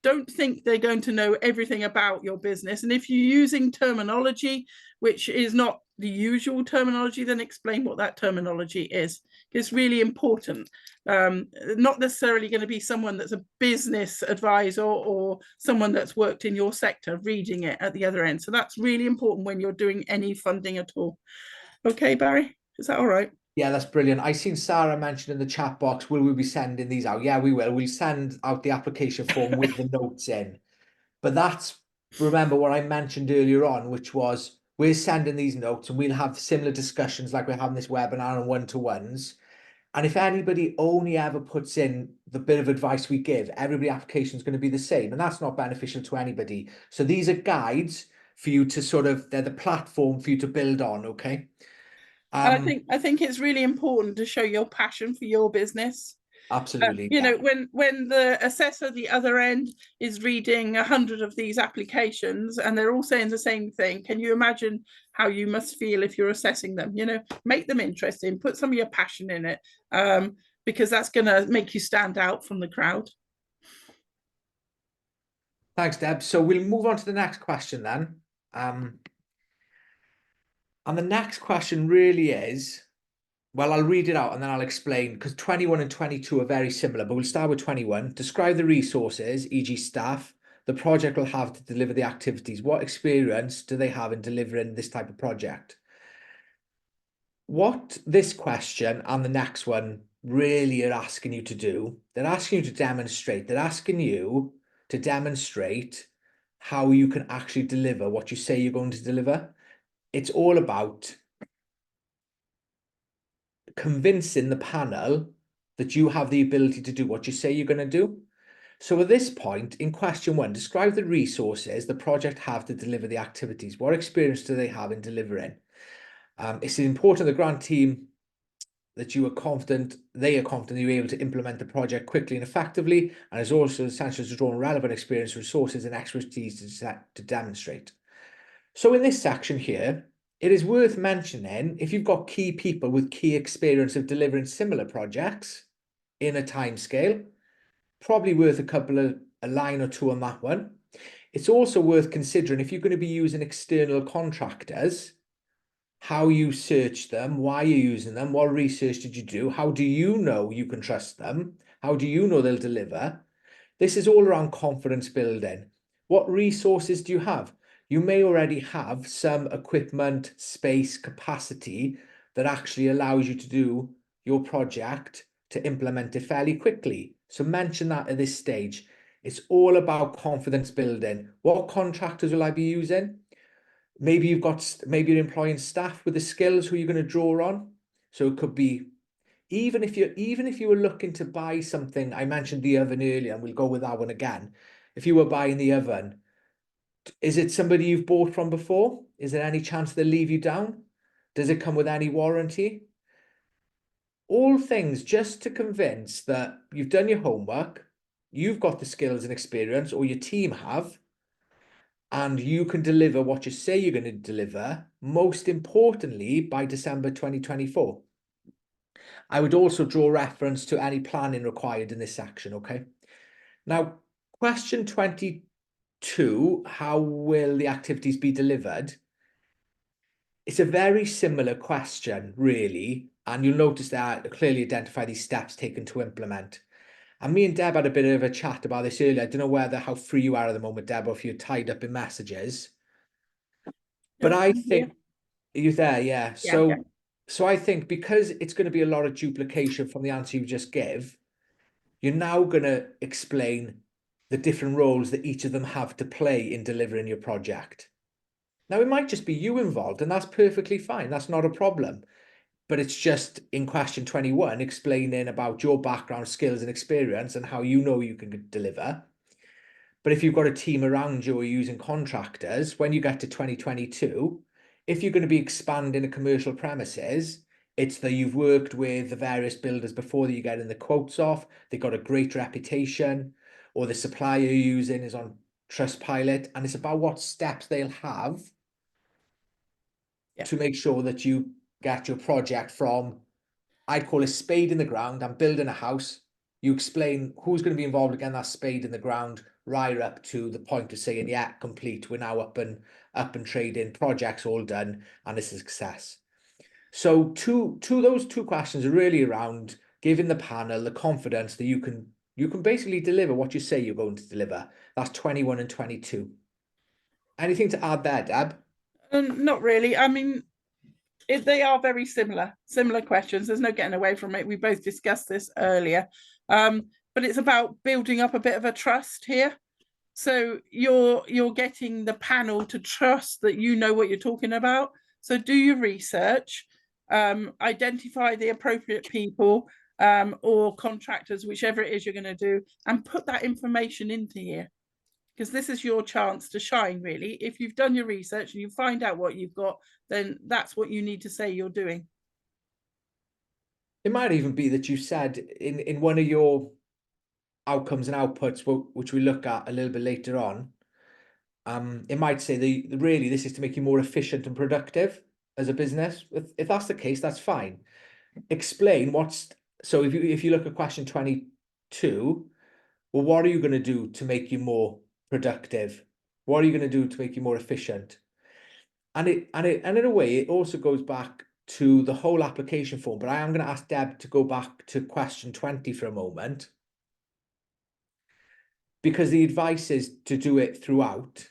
Don't think they're going to know everything about your business. And if you're using terminology, which is not the usual terminology, then explain what that terminology is. It's really important. Not necessarily going to be someone that's a business advisor or someone that's worked in your sector reading it at the other end. So that's really important when you're doing any funding at all. Okay, Barry, is that all right? Yeah, that's brilliant. I seen Sarah mention in the chat box, will we be sending these out? Yeah, we will. We'll send out the application form with the notes in. But that's, remember what I mentioned earlier on, which was we're sending these notes and we'll have similar discussions like we're having this webinar and one-to-ones. And if anybody only ever puts in the bit of advice we give, everybody application is going to be the same. And that's not beneficial to anybody. So these are guides for you to sort of, they're the platform for you to build on, okay? I think it's really important to show your passion for your business. Absolutely. You Yeah. know, when the assessor at the other end is reading 100 of these applications and they're all saying the same thing, can you imagine how you must feel if you're assessing them? You know, make them interesting, put some of your passion in it, because that's going to make you stand out from the crowd. Thanks, Deb. So we'll move on to the next question then. And the next question really is, well, I'll read it out and then I'll explain, because 21 and 22 are very similar, but we'll start with 21. Describe the resources, e.g. staff, the project will have to deliver the activities. What experience do they have in delivering this type of project? What this question and the next one really are asking you to do, they're asking you to demonstrate. They're asking you to demonstrate how you can actually deliver what you say you're going to deliver. It's all about convincing the panel that you have the ability to do what you say you're going to do. So at this point, in question 1, describe the resources the project have to deliver the activities. What experience do they have in delivering? It's important the grant team that you are confident, they are confident you're able to implement the project quickly and effectively, and it's also essential to draw on relevant experience, resources and expertise to demonstrate. So in this section here, it is worth mentioning, if you've got key people with key experience of delivering similar projects in a timescale, probably worth a line or two on that one. It's also worth considering if you're going to be using external contractors, how you search them, why you're using them, what research did you do, how do you know you can trust them, how do you know they'll deliver? This is all around confidence building. What resources do you have? You may already have some equipment, space, capacity that actually allows you to do your project, to implement it fairly quickly. So mention that at this stage. It's all about confidence building. What contractors will I be using? Maybe you're employing staff with the skills who you're going to draw on. So it could be, even if you were looking to buy something, I mentioned the oven earlier, and we'll go with that one again. If you were buying the oven, is it somebody you've bought from before? Is there any chance they'll leave you down? Does it come with any warranty? All things just to convince that you've done your homework, you've got the skills and experience, or your team have, and you can deliver what you say you're going to deliver, most importantly, by December 2024. I would also draw reference to any planning required in this section, okay? Now, question 22, how will the activities be delivered? It's a very similar question, really, and you'll notice that I clearly identify these steps taken to implement. And me and Deb had a bit of a chat about this earlier. I don't know how free you are at the moment, Deb, or if you're tied up in messages. But No, I I'm here. think, are you there? Yeah. Yeah, yeah. So I think because it's going to be a lot of duplication from the answer you just give, you're now going to explain the different roles that each of them have to play in delivering your project. Now, it might just be you involved, and that's perfectly fine. That's not a problem. But it's just in question 21, explaining about your background, skills, and experience and how you know you can deliver. But if you've got a team around you or using contractors, when you get to 2022, if you're going to be expanding a commercial premises, it's that you've worked with the various builders before that you're getting the quotes off, they've got a great reputation, or the supplier you're using is on Trustpilot, and it's about what steps they'll have to make sure that you get your project from, I'd call a spade in the ground, I'm building a house. You explain who's going to be involved again, that spade in the ground, right up to the point of saying, yeah, complete. We're now up and trading, projects all done, and it's a success. So those two questions are really around giving the panel the confidence that you can basically deliver what you say you're going to deliver. That's 21 and 22. Anything to add there, Deb? Not really. I mean, they are very similar questions. There's no getting away from it. We both discussed this earlier. But it's about building up a bit of a trust here. So you're getting the panel to trust that you know what you're talking about. So do your research, identify the appropriate people or contractors, whichever it is you're going to do, and put that information into here. Because this is your chance to shine, really. If you've done your research and you find out what you've got, then that's what you need to say you're doing. It might even be that you said in one of your outcomes and outputs, which we look at a little bit later on, it might say really this is to make you more efficient and productive as a business. If that's the case, that's fine. Explain so if you look at question 22, well, what are you going to do to make you more productive? What are you going to do to make you more efficient? And in a way, it also goes back to the whole application form. But I am going to ask Deb to go back to question 20 for a moment, because the advice is to do it throughout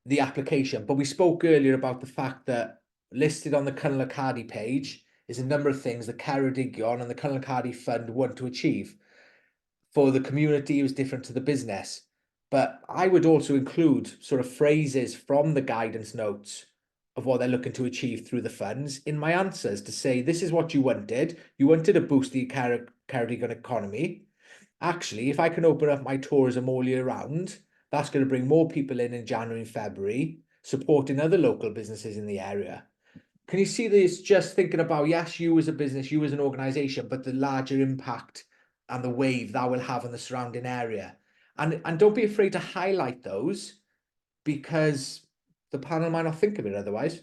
the application. But we spoke earlier about the fact that listed on the Cynnal Y Cardi page is a number of things the Ceredigion and the Cynnal Y Cardi Fund want to achieve. For the community, it was different to the business. But I would also include sort of phrases from the guidance notes of what they're looking to achieve through the funds in my answers, to say, this is what you wanted. You wanted to boost the Ceredigion economy. Actually, if I can open up my tourism all year round, that's going to bring more people in January and February, supporting other local businesses in the area. Can you see this? Just thinking about, yes, you as a business, you as an organization, but the larger impact and the wave that will have on the surrounding area. And don't be afraid to highlight those, because the panel might not think of it otherwise.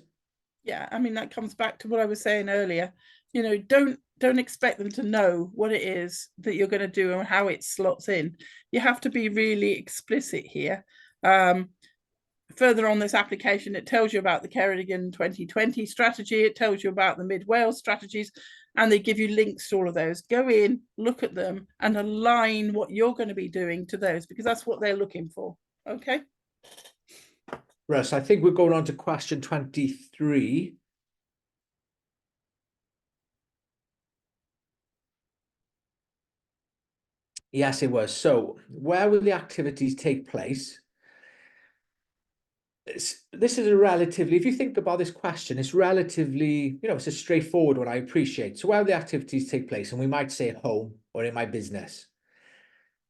Yeah, I mean, that comes back to what I was saying earlier. You know, don't expect them to know what it is that you're going to do and how it slots in. You have to be really explicit here. Further on this application, it tells you about the Ceredigion 2020 strategy. It tells you about the Mid Wales strategies, and they give you links to all of those. Go in, look at them, and align what you're going to be doing to those, because that's what they're looking for. Okay. Russ, I think we're going on to question 23. Yes, it was. So, where will the activities take place? This is a relatively, if you think about this question, it's relatively, it's a straightforward one, I appreciate. So, where will the activities take place? And we might say at home or in my business.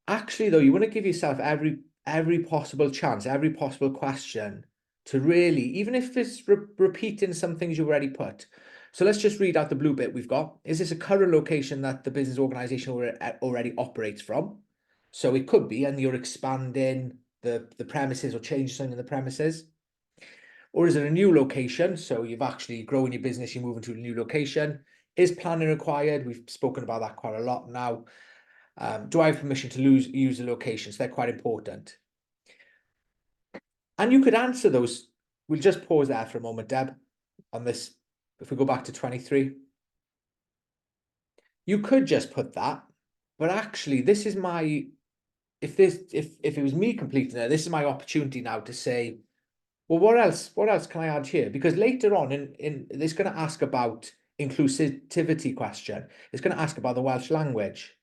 Actually, though, you want to give yourself every possible chance, every possible question to really, even if it's repeating some things you already put. So let's just read out the blue bit we've got. Is this a current location that the business organization already operates from? So it could be, and you're expanding the premises or changing something in the premises. Or is it a new location? So you've actually grown your business, you're moving to a new location. Is planning required? We've spoken about that quite a lot now. Do I have permission to use the locations? They're quite important. And you could answer those. We'll just pause there for a moment, Deb, on this. If we go back to 23, you could just put that, but actually this is my, if it was me completing it, this is my opportunity now to say, well, what else can I add here? Because later on in it's going to ask about inclusivity question. It's going to ask about the Welsh language.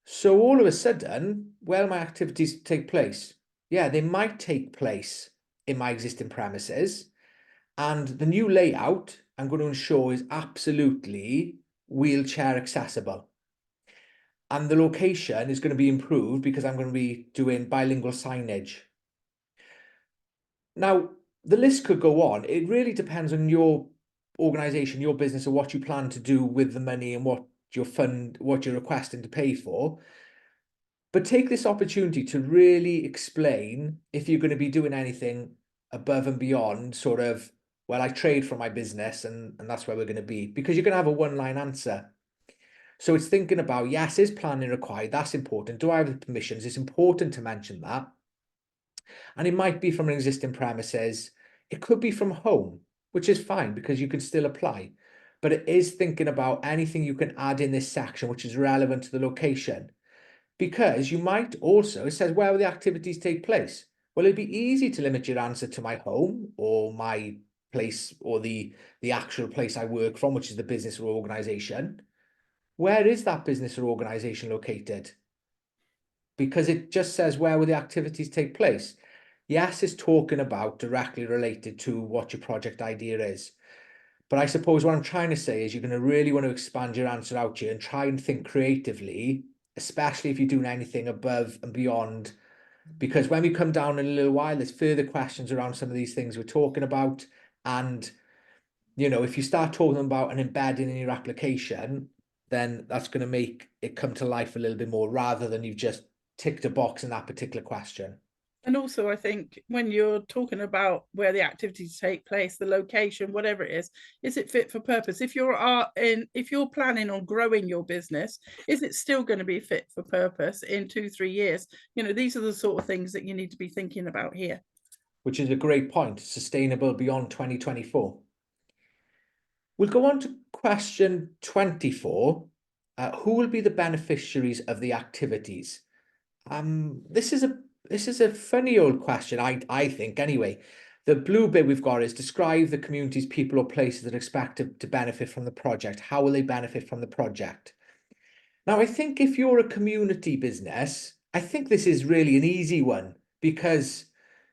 So all of a sudden, where my activities take place? Yeah, they might take place in my existing premises. And the new layout I'm going to ensure is absolutely wheelchair accessible. And the location is going to be improved because I'm going to be doing bilingual signage. Now, the list could go on. It really depends on your organization, your business, or what you plan to do with the money and what you're requesting to pay for. But take this opportunity to really explain if you're going to be doing anything above and beyond sort of, well, I trade for my business and that's where we're going to be, because you're going to have a one-line answer. So it's thinking about, yes, is planning required? That's important. Do I have the permissions? It's important to mention that. And it might be from an existing premises. It could be from home, which is fine because you can still apply. But it is thinking about anything you can add in this section, which is relevant to the location. Because you might also, it says, where will the activities take place? Well, it'd be easy to limit your answer to my home or my place or the actual place I work from, which is the business or organization. Where is that business or organization located? Because it just says, where will the activities take place? Yes, it's talking about directly related to what your project idea is. But I suppose what I'm trying to say is you're going to really want to expand your answer out here and try and think creatively, especially if you're doing anything above and beyond. Because when we come down in a little while, there's further questions around some of these things we're talking about. And You know, if you start talking about an embedding in your application, then that's going to make it come to life a little bit more rather than you've just ticked a box in that particular question. And also, I think when you're talking about where the activities take place, the location, whatever it is it fit for purpose? If you're planning on growing your business, is it still going to be fit for purpose in 2-3 years? You know, these are the sort of things that you need to be thinking about here. Which is a great point, sustainable beyond 2024. We'll go on to question 24. Who will be the beneficiaries of the activities? This is a funny old question, I think, anyway. The blue bit we've got is describe the communities, people or places that are expected to benefit from the project. How will they benefit from the project? Now, I think if you're a community business, I think this is really an easy one because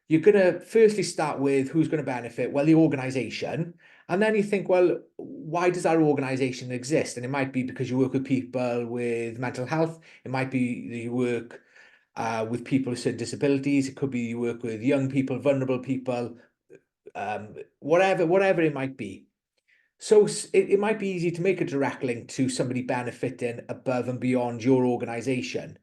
you're going to firstly start with who's going to benefit? Well, the organization. And then you think, well, why does our organization exist? And it might be because you work with people with mental health. It might be that you work with people with certain disabilities. It could be you work with young people, vulnerable people, whatever it might be. So it might be easy to make a direct link to somebody benefiting above and beyond your organization.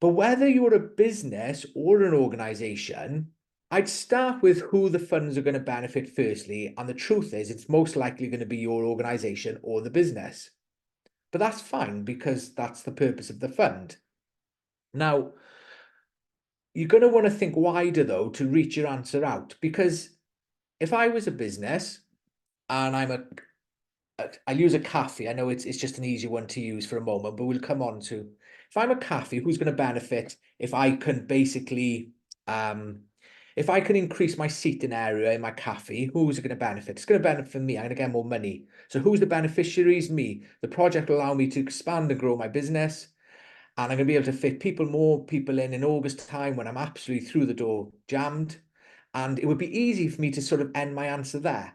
But whether you're a business or an organization, I'd start with who the funds are going to benefit firstly. And the truth is, it's most likely going to be your organization or the business. But that's fine because that's the purpose of the fund. Now, you're going to want to think wider, though, to reach your answer out. Because if I was a business and I'll use a cafe. I know it's just an easy one to use for a moment, but we'll come on to, if I'm a cafe, who's going to benefit if I can basically, if I can increase my seating area in my cafe, who's it going to benefit? It's going to benefit me. I'm going to get more money. So who's the beneficiaries? Me. The project will allow me to expand and grow my business. And I'm going to be able to fit more people in August time when I'm absolutely through the door jammed. And it would be easy for me to sort of end my answer there.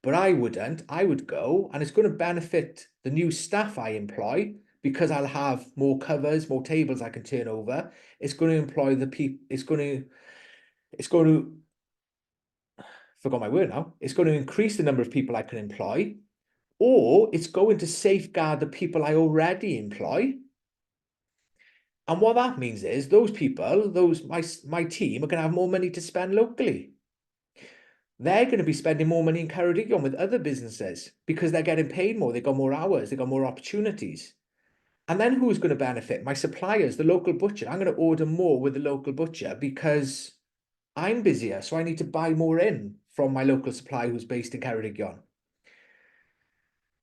But I wouldn't. I would go, and it's going to benefit the new staff I employ because I'll have more covers, more tables I can turn over. It's going to employ the people. It's going to, forgot my word now. It's going to increase the number of people I can employ, or it's going to safeguard the people I already employ. And what that means is those people, my team are going to have more money to spend locally. They're going to be spending more money in Ceredigion with other businesses because they're getting paid more. They've got more hours. They've got more opportunities. And then who's going to benefit? My suppliers, the local butcher. I'm going to order more with the local butcher because I'm busier. So I need to buy more in from my local supplier who's based in Ceredigion.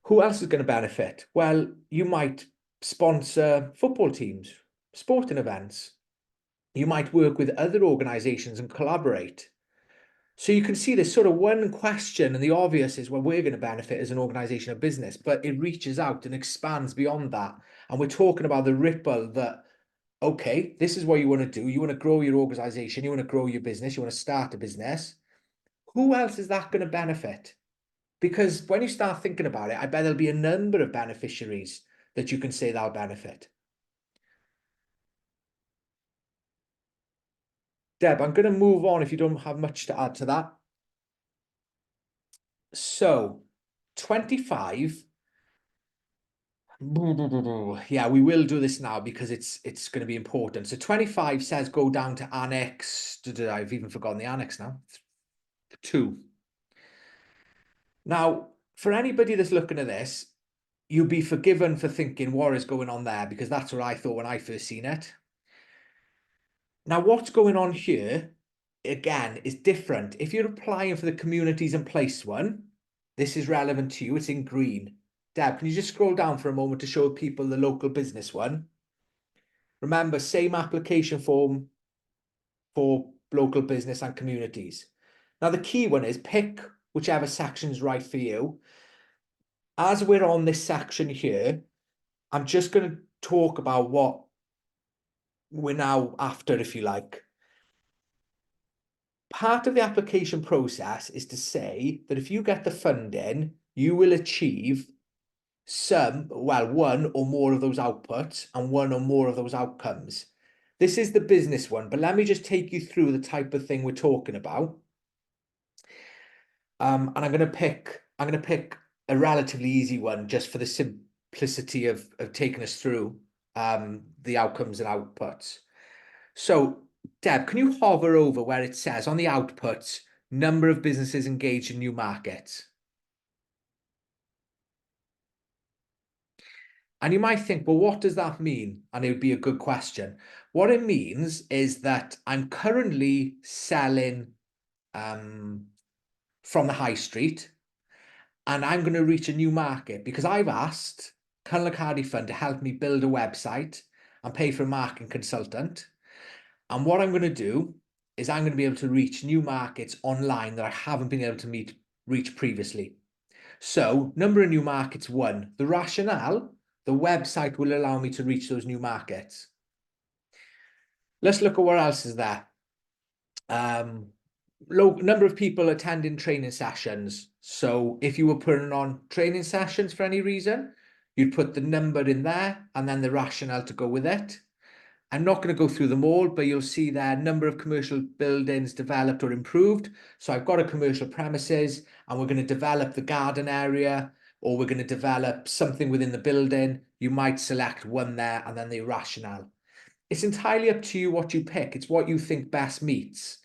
Who else is going to benefit? Well, you might sponsor football teams, sporting events. You might work with other organizations and collaborate. So you can see there's sort of one question, and the obvious is, well, we're going to benefit as an organization or business, but it reaches out and expands beyond that. And we're talking about the ripple that, okay, this is what you want to do. You want to grow your organization. You want to grow your business. You want to start a business. Who else is that going to benefit? Because when you start thinking about it, I bet there'll be a number of beneficiaries that you can say that'll benefit. Deb, I'm going to move on if you don't have much to add to that. So, 25. Yeah, we will do this now because it's going to be important. So 25 says go down to annex. I've even forgotten the annex now. 2. Now, for anybody that's looking at this, you'll be forgiven for thinking what is going on there because that's what I thought when I first seen it. Now, what's going on here, again, is different. If you're applying for the communities and place one, this is relevant to you. It's in green. Deb, can you just scroll down for a moment to show people the local business one? Remember, same application form for local business and communities. Now, the key one is pick whichever section's right for you. As we're on this section here, I'm just going to talk about what we're now after, if you like. Part of the application process is to say that if you get the funding, you will achieve one or more of those outputs and one or more of those outcomes. This is the business one, but let me just take you through the type of thing we're talking about. And I'm going to pick a relatively easy one just for the simplicity of taking us through the outcomes and outputs. So, Deb, can you hover over where it says on the outputs, number of businesses engaged in new markets? And you might think, well, what does that mean? And it would be a good question. What it means is that I'm currently selling from the high street, and I'm going to reach a new market because I've asked Cynnal Y Cardi Fund to help me build a website and pay for a marketing consultant. And what I'm going to do is I'm going to be able to reach new markets online that I haven't been able to reach previously. So, number of new markets, 1. The rationale, the website will allow me to reach those new markets. Let's look at what else is there. Low number of people attending training sessions. So if you were putting on training sessions for any reason, you'd put the number in there and then the rationale to go with it. I'm not going to go through them all, but you'll see there number of commercial buildings developed or improved. So I've got a commercial premises and we're going to develop the garden area, or we're going to develop something within the building. You might select one there and then the rationale. It's entirely up to you what you pick. It's what you think best meets.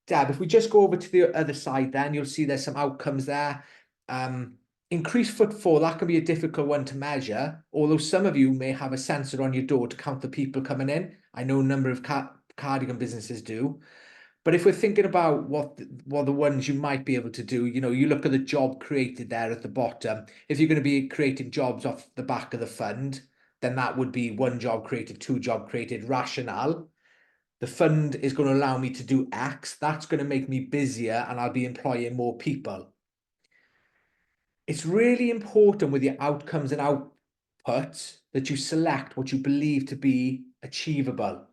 Deb, if we just go over to the other side, then you'll see there's some outcomes there. Increased footfall, that can be a difficult one to measure, although some of you may have a sensor on your door to count the people coming in. I know a number of cardigan businesses do. But if we're thinking about what the ones you might be able to do, you look at the job created there at the bottom. If you're going to be creating jobs off the back of the fund, then that would be 1 job created, 2 job created, rationale. The fund is going to allow me to do X. That's going to make me busier and I'll be employing more people. It's really important with your outcomes and outputs that you select what you believe to be achievable,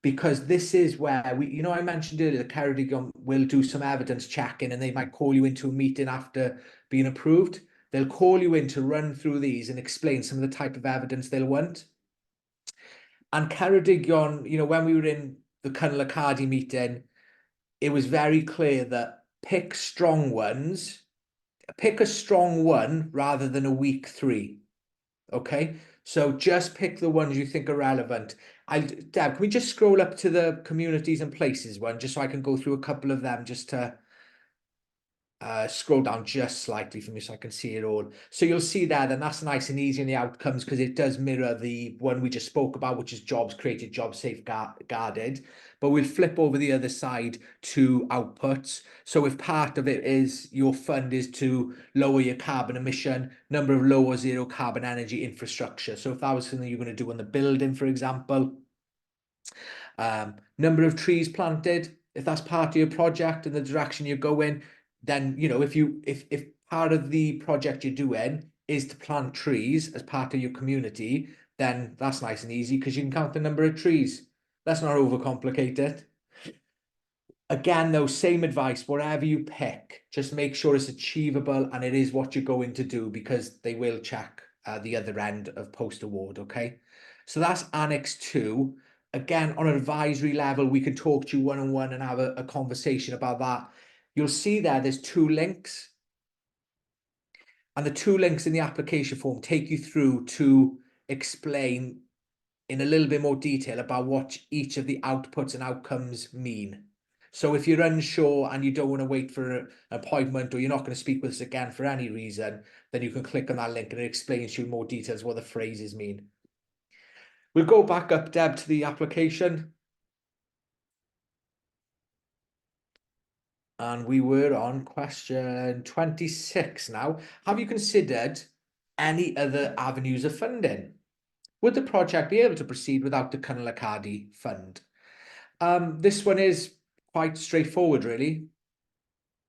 because this is where I mentioned earlier, the Ceredigion will do some evidence checking and they might call you into a meeting after being approved. They'll call you in to run through these and explain some of the type of evidence they'll want. And Ceredigion, when we were in the Cynnal Y Cardi meeting, it was very clear that pick a strong one rather than a weak 3. Okay, so just pick the ones you think are relevant. Deb, can we just scroll up to the communities and places one, just so I can go through a couple of them, just to scroll down just slightly for me so I can see it all. So you'll see there, then that's nice and easy in the outcomes because it does mirror the one we just spoke about, which is jobs created, jobs safeguarded. But we'll flip over the other side to outputs. So if part of it is your fund is to lower your carbon emission, number of low or zero carbon energy infrastructure. So if that was something you're going to do on the building, for example, number of trees planted, if that's part of your project and the direction you're going, then if part of the project you're doing is to plant trees as part of your community, then that's nice and easy because you can count the number of trees. Let's not overcomplicate it. Again, though, same advice, whatever you pick, just make sure it's achievable and it is what you're going to do, because they will check the other end of post-award, okay? So that's Annex 2. Again, on an advisory level, we can talk to you one-on-one and have a conversation about that. You'll see there's 2 links. And the 2 links in the application form take you through to explain in a little bit more detail about what each of the outputs and outcomes mean. So if you're unsure and you don't want to wait for an appointment, or you're not going to speak with us again for any reason, then you can click on that link and it explains to you in more details what the phrases mean. We'll go back up, Deb, to the application. And we were on question 26 now. Have you considered any other avenues of funding? Would the project be able to proceed without the Cynnal Y Cardi Fund? This one is quite straightforward, really.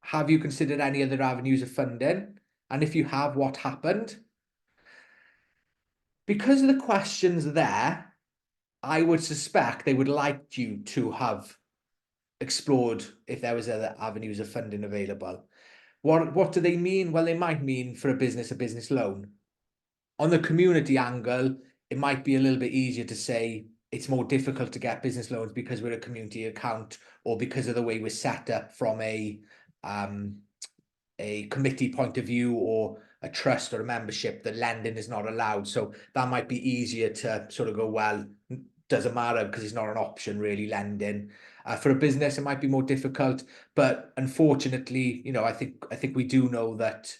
Have you considered any other avenues of funding? And if you have, what happened? Because of the questions there, I would suspect they would like you to have explored if there was other avenues of funding available. What do they mean? Well, they might mean for a business loan. On the community angle, it might be a little bit easier to say it's more difficult to get business loans because we're a community account, or because of the way we're set up from a a committee point of view or a trust or a membership, that lending is not allowed. So that might be easier to sort of go, well, doesn't matter because it's not an option really, lending. For a business, it might be more difficult, but unfortunately, you know, I think we do know that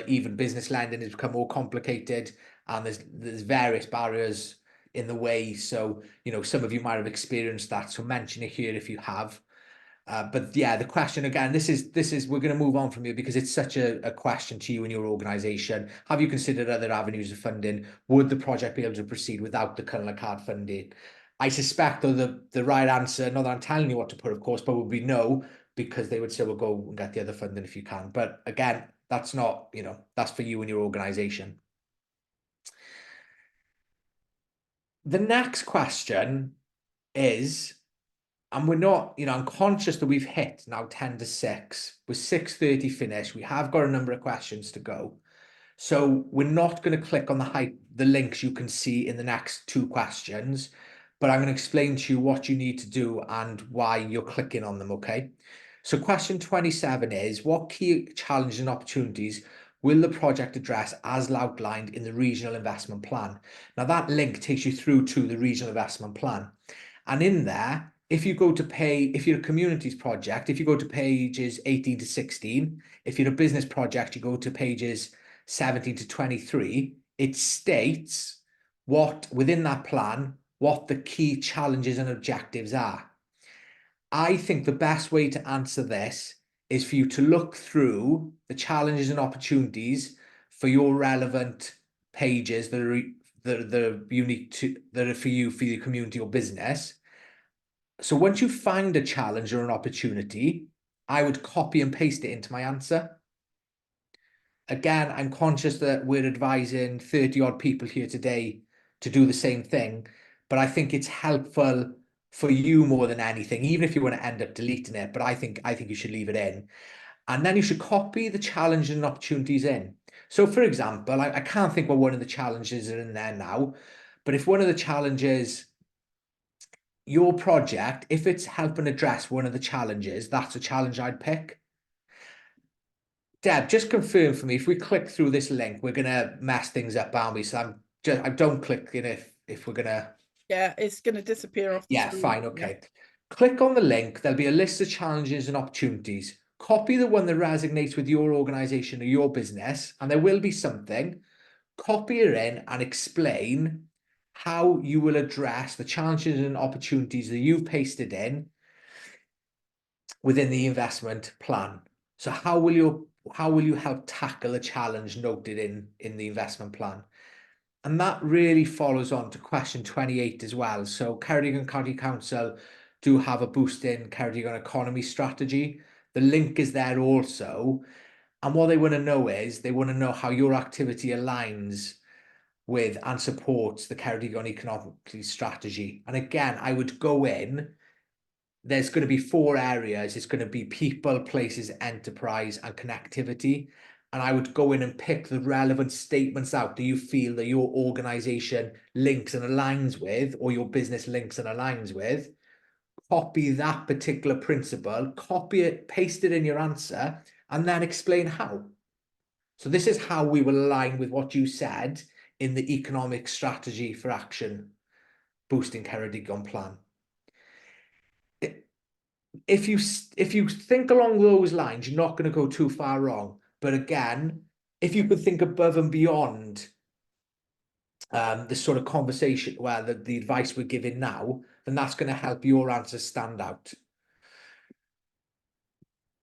even business lending has become more complicated, and there's various barriers in the way. So, you know, some of you might have experienced that. So mention it here if you have. But yeah, the question again, this is we're going to move on from here because it's such a question to you and your organisation. Have you considered other avenues of funding? Would the project be able to proceed without the Cynnal Y Cardi funding? I suspect, though, the right answer, not that I'm telling you what to put, of course, but would be no, because they would say, well, go and get the other funding if you can. But again, that's not, you know, that's for you and your organisation. The next question is, and we're not, you know, I'm conscious that we've hit now 10 to 6. We're 6:30 finished. We have got a number of questions to go. So we're not going to click on the links you can see in the next 2 questions, but I'm going to explain to you what you need to do and why you're clicking on them, okay? So question 27 is, what key challenges and opportunities will the project address as outlined in the regional investment plan? Now that link takes you through to the regional investment plan. And in there, if you're a communities project, if you go to pages 18 to 16, if you're a business project, you go to pages 17 to 23, it states within that plan, what the key challenges and objectives are. I think the best way to answer this is for you to look through the challenges and opportunities for your relevant pages that are unique that are for you, for your community or business. So once you find a challenge or an opportunity, I would copy and paste it into my answer. Again, I'm conscious that we're advising 30 odd people here today to do the same thing, but I think it's helpful for you more than anything, even if you want to end up deleting it, but I think you should leave it in. And then you should copy the challenges and opportunities in. So for example, I can't think what one of the challenges are in there now, but if one of the challenges, your project, if it's helping address one of the challenges, that's a challenge I'd pick. Deb, just confirm for me, if we click through this link, we're going to mess things up, aren't we? So I don't click in if we're going to... Yeah, it's going to disappear off the Yeah, screen. fine, okay. Click on the link. There'll be a list of challenges and opportunities. Copy the one that resonates with your organisation or your business, and there will be something. Copy it in and explain how you will address the challenges and opportunities that you've pasted in within the investment plan. So how will you help tackle a challenge noted in the investment plan? And that really follows on to question 28 as well. So Ceredigion County Council do have a boosting Ceredigion economy strategy. The link is there also. And what they want to know is, they want to know how your activity aligns with and supports the Ceredigion economic strategy. And again, I would go in, there's going to be 4 areas. It's going to be people, places, enterprise, and connectivity. And I would go in and pick the relevant statements out that you feel that your organization links and aligns with, or your business links and aligns with. Copy that particular principle, copy it, paste it in your answer, and then explain how. So this is how we will align with what you said in the economic strategy for action boosting Ceredigion plan. If you think along those lines, you're not going to go too far wrong. But again, if you could think above and beyond the sort of conversation, well, the advice we're giving now, then that's going to help your answers stand out.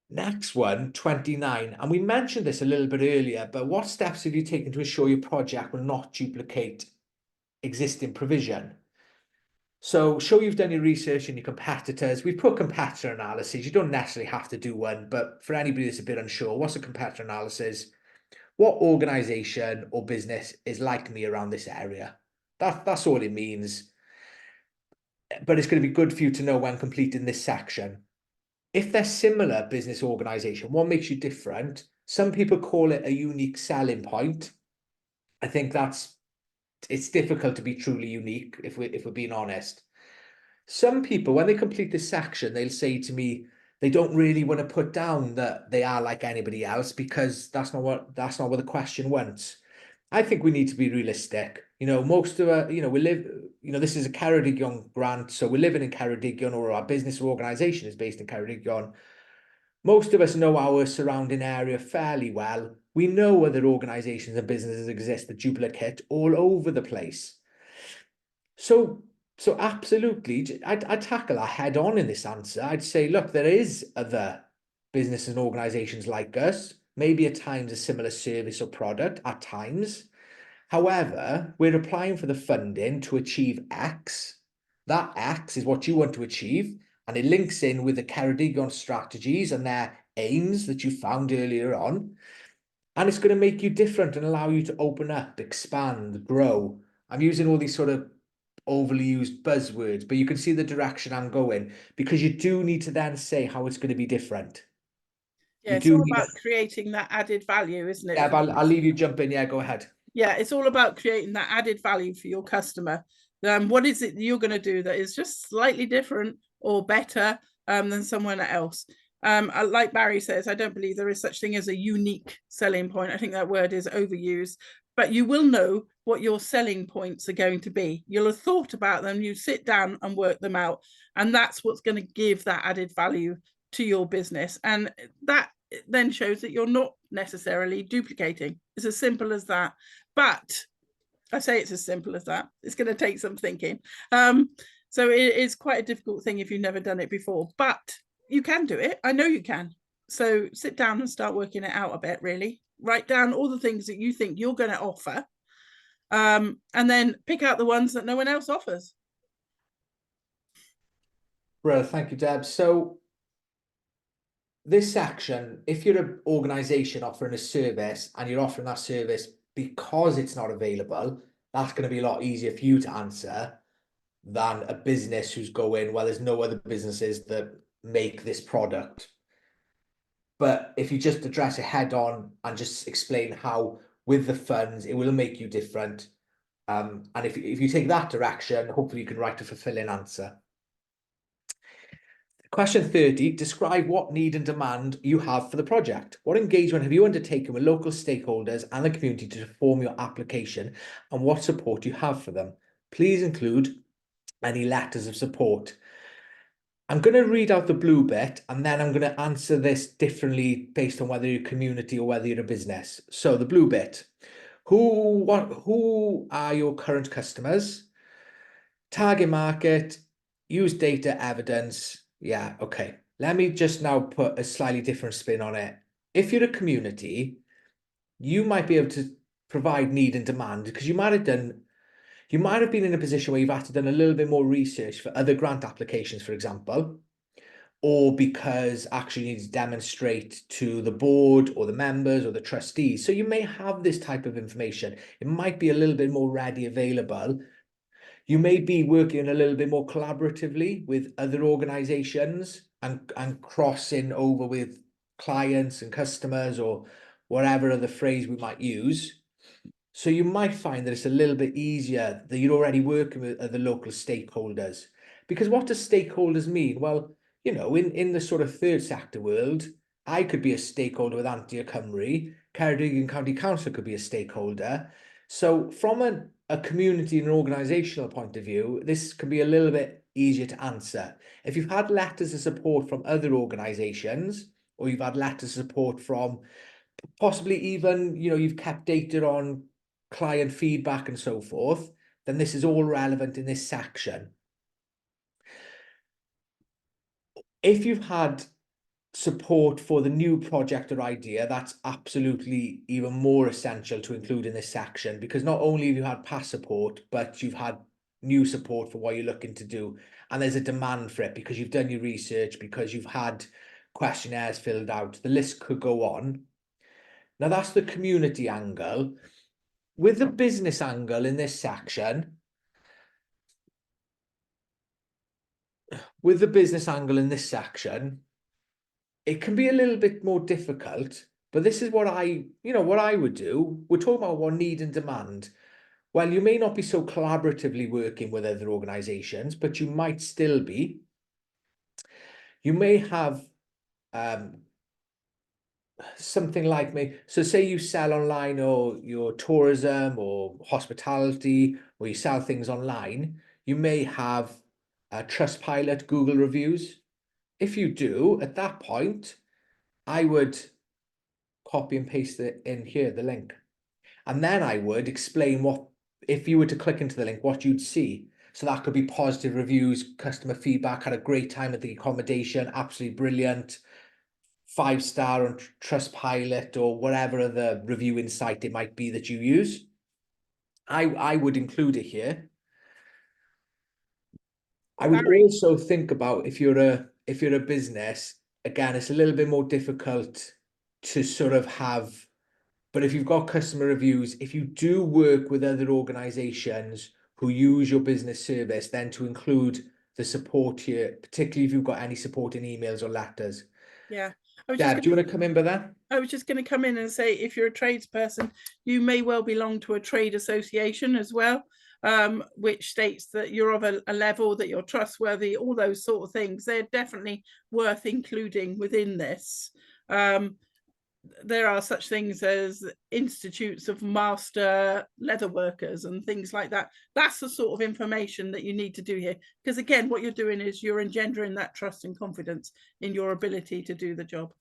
Next one, 29. And we mentioned this a little bit earlier, but what steps have you taken to ensure your project will not duplicate existing provision? So show you've done your research and your competitors. We've put competitor analysis. You don't necessarily have to do one, but for anybody that's a bit unsure, what's a competitor analysis? What organization or business is like me around this area? That's all it means. But it's going to be good for you to know when completing this section. If they're similar business organization, what makes you different? Some people call it a unique selling point. I think it's difficult to be truly unique if we're being honest. Some people, when they complete this section, they'll say to me, they don't really want to put down that they are like anybody else, because that's not what the question wants. I think we need to be realistic. Most of us, we live, this is a Ceredigion grant, so we're living in Ceredigion, or our business or organization is based in Ceredigion. Most of us know our surrounding area fairly well. We know other organizations and businesses exist that duplicate all over the place. So absolutely, I'd tackle that head on in this answer. I'd say, look, there is other businesses and organizations like us, maybe at times a similar service or product at times. However, we're applying for the funding to achieve X. That X is what you want to achieve, and it links in with the Ceredigion strategies and their aims that you found earlier on. And it's going to make you different and allow you to open up, expand, grow. I'm using all these sort of overly used buzzwords, but you can see the direction I'm going, because you do need to then say how it's going to be different. Yeah, You it's do all need about creating that added value, isn't it? Yeah, but I'll leave you jump in. Yeah, go ahead. Yeah, it's all about creating that added value for your customer. What is it you're going to do that is just slightly different or better than someone else? Like Barry says, I don't believe there is such thing as a unique selling point. I think that word is overused, but you will know what your selling points are going to be. You'll have thought about them, you sit down and work them out, and that's what's going to give that added value to your business. And that then shows that you're not necessarily duplicating. It's as simple as that. But I say it's as simple as that. It's going to take some thinking. So it is quite a difficult thing if you've never done it before, but you can do it. I know you can. So sit down and start working it out a bit, really. Write down all the things that you think you're going to offer, and then pick out the ones that no one else offers. Well, thank you, Deb. So this section, if you're an organization offering a service and you're offering that service because it's not available, that's going to be a lot easier for you to answer than a business who's going, well, there's no other businesses that make this product. But if you just address it head on and just explain how with the funds, it will make you different. And if you take that direction, hopefully you can write a fulfilling answer. Question 30, describe what need and demand you have for the project. What engagement have you undertaken with local stakeholders and the community to form your application, and what support you have for them? Please include any letters of support. I'm going to read out the blue bit, and then I'm going to answer this differently based on whether you're a community or whether you're a business. So the blue bit, who are your current customers? Target market, use data evidence. Yeah, okay. Let me just now put a slightly different spin on it. If you're a community, you might be able to provide need and demand, because you might have been in a position where you've had to done a little bit more research for other grant applications, for example, or because actually you need to demonstrate to the board or the members or the trustees. So you may have this type of information. It might be a little bit more ready available. You may be working a little bit more collaboratively with other organizations and crossing over with clients and customers, or whatever other phrase we might use. So you might find that it's a little bit easier that you're already working with other local stakeholders. Because what do stakeholders mean? Well, in the sort of third sector world, I could be a stakeholder with Antia Cymru, Ceredigion County Council could be a stakeholder. So from a community and an organisational point of view, this can be a little bit easier to answer. If you've had letters of support from other organisations, or you've had letters of support from possibly even, you've kept data on client feedback and so forth, then this is all relevant in this section. If you've had support for the new project or idea, that's absolutely even more essential to include in this section, because not only have you had past support, but you've had new support for what you're looking to do. And there's a demand for it because you've done your research, because you've had questionnaires filled out. The list could go on. Now that's the community angle. With the business angle in this section, it can be a little bit more difficult, but this is what I would do. We're talking about what need and demand. Well, you may not be so collaboratively working with other organizations, but you might still be. You may have something like me. So say you sell online, or your tourism or hospitality, or you sell things online, you may have Trustpilot, Google reviews. If you do, at that point, I would copy and paste it in here, the link. And then I would explain what, if you were to click into the link, what you'd see. So that could be positive reviews, customer feedback, had a great time at the accommodation, absolutely brilliant, 5-star on Trustpilot, or whatever other reviewing site it might be that you use. I would include it here. I would also think about, if you're a business, again, it's a little bit more difficult to sort of have, but if you've got customer reviews, if you do work with other organizations who use your business service, then to include the support here, particularly if you've got any support in emails or letters. Yeah. Deb, do you want to come in by that? I was just going to come in and say, if you're a tradesperson, you may well belong to a trade association as well, which states that you're of a level, that you're trustworthy, all those sort of things. They're definitely worth including within this. There are such things as institutes of master leather workers and things like that. That's the sort of information that you need to do here. Because again, what you're doing is you're engendering that trust and confidence in your ability to do the job.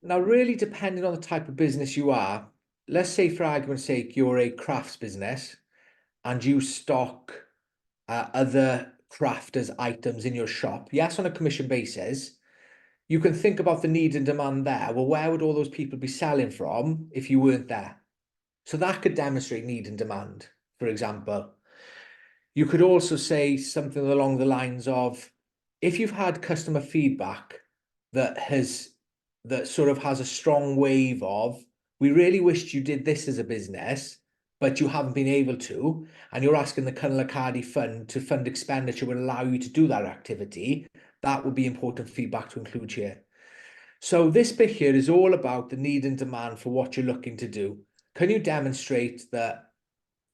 Now, really depending on the type of business you are, let's say for argument's sake, you're a crafts business and you stock other crafters' items in your shop. Yes, on a commission basis, you can think about the need and demand there. Well, where would all those people be selling from if you weren't there? So that could demonstrate need and demand, for example. You could also say something along the lines of, if you've had customer feedback that sort of has a strong wave of, we really wished you did this as a business, but you haven't been able to, and you're asking the Cynnal Y Cardi Fund to fund expenditure would allow you to do that activity, that would be important feedback to include here. So this bit here is all about the need and demand for what you're looking to do. Can you demonstrate that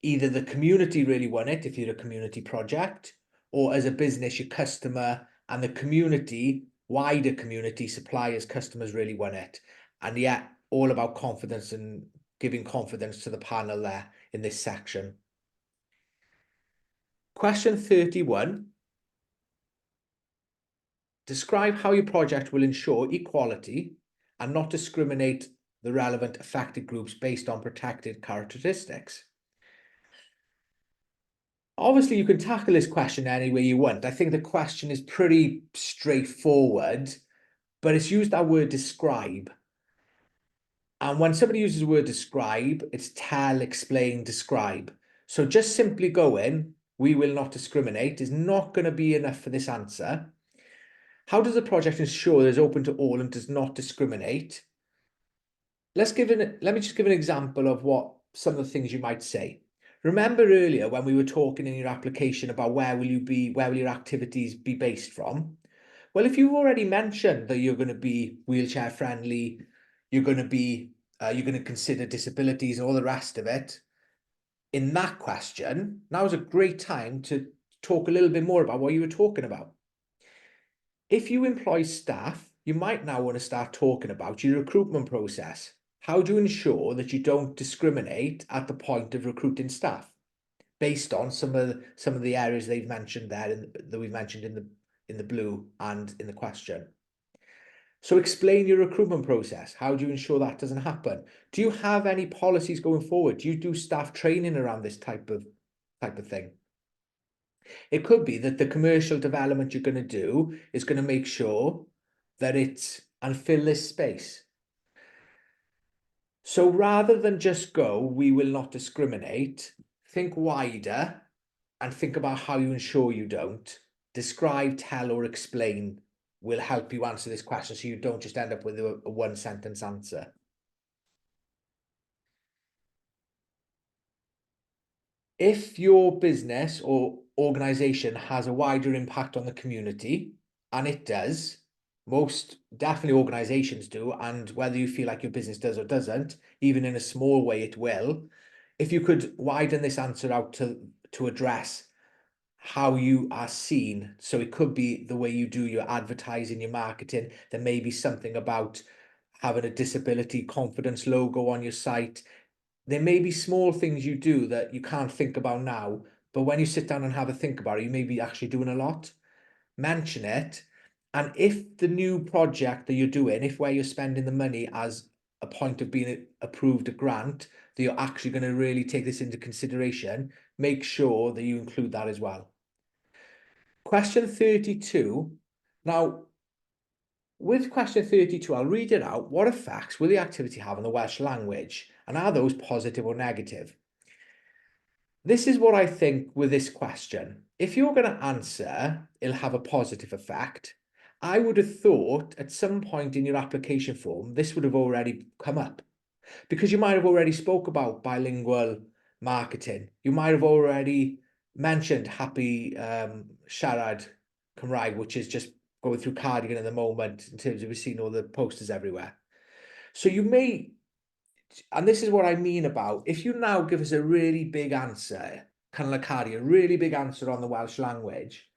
either the community really want it, if you're a community project, or as a business, your customer and the community, wider community, suppliers, customers really want it? And yet, all about confidence and giving confidence to the panel there in this section. Question 31. Describe how your project will ensure equality and not discriminate the relevant affected groups based on protected characteristics. Obviously, you can tackle this question any way you want. I think the question is pretty straightforward, but it's used that word describe. And when somebody uses the word describe, it's tell, explain, describe. So just simply going, we will not discriminate, is not going to be enough for this answer. How does the project ensure that it's open to all and does not discriminate? Let me just give an example of what some of the things you might say. Remember earlier when we were talking in your application about where will your activities be based from? Well, if you've already mentioned that you're going to be wheelchair friendly, you're going to consider disabilities and all the rest of it, in that question, now is a great time to talk a little bit more about what you were talking about. If you employ staff, you might now want to start talking about your recruitment process. How do you ensure that you don't discriminate at the point of recruiting staff based on some of the areas they've mentioned there that we've mentioned in the blue and in the question? So explain your recruitment process. How do you ensure that doesn't happen? Do you have any policies going forward? Do you do staff training around this type of thing? It could be that the commercial development you're going to do is going to make sure that it's and fill this space. So rather than just go, we will not discriminate, think wider and think about how you ensure you don't. Describe, tell, or explain will help you answer this question so you don't just end up with a one-sentence answer. If your business or organization has a wider impact on the community, and it does, most definitely organizations do, and whether you feel like your business does or doesn't, even in a small way, it will. If you could widen this answer out to address how you are seen. So it could be the way you do your advertising, your marketing. There may be something about having a disability confidence logo on your site. There may be small things you do that you can't think about now, but when you sit down and have a think about it, you may be actually doing a lot. Mention it. And if the new project that you're doing, if where you're spending the money as a point of being approved a grant, that you're actually going to really take this into consideration, make sure that you include that as well. Question 32. Now, with question 32, I'll read it out. What effects will the activity have on the Welsh language? And are those positive or negative? This is what I think with this question. If you're going to answer, it'll have a positive effect. I would have thought at some point in your application form, this would have already come up, because you might have already spoke about bilingual marketing. You might have already mentioned happy siarad Cymraeg, which is just going through Cardigan at the moment in terms of we've seen all the posters everywhere. So you may, and this is what I mean about, if you now give us a really big answer, Cynnal Y Cardi, a really big answer on the Welsh language,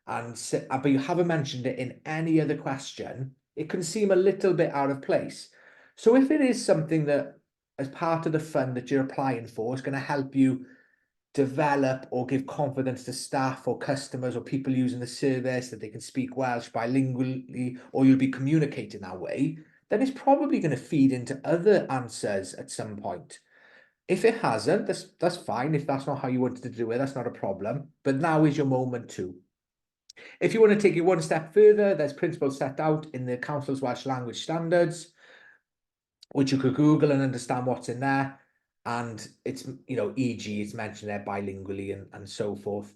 but you haven't mentioned it in any other question, it can seem a little bit out of place. So if it is something that, as part of the fund that you're applying for, is going to help you develop or give confidence to staff or customers or people using the service that they can speak Welsh bilingually, or you'll be communicating that way, then it's probably going to feed into other answers at some point. If it hasn't, that's fine. If that's not how you wanted to do it, that's not a problem. But now is your moment too. If you want to take it one step further, there's principles set out in the Council's Welsh Language Standards, which you could Google and understand what's in there. And it's, e.g., it's mentioned there bilingually and so forth.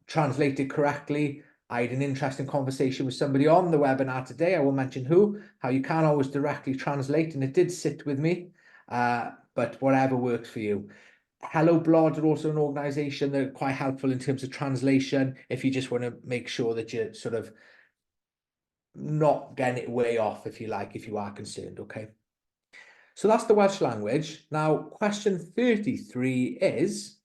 Translated correctly. I had an interesting conversation with somebody on the webinar today. I won't mention who, how you can't always directly translate, and it did sit with me, but whatever works for you. Hello Blog are also an organization that are quite helpful in terms of translation, if you just want to make sure that you're sort of not getting it way off, if you like, if you are concerned, okay? So that's the Welsh language. Now, question 33 is,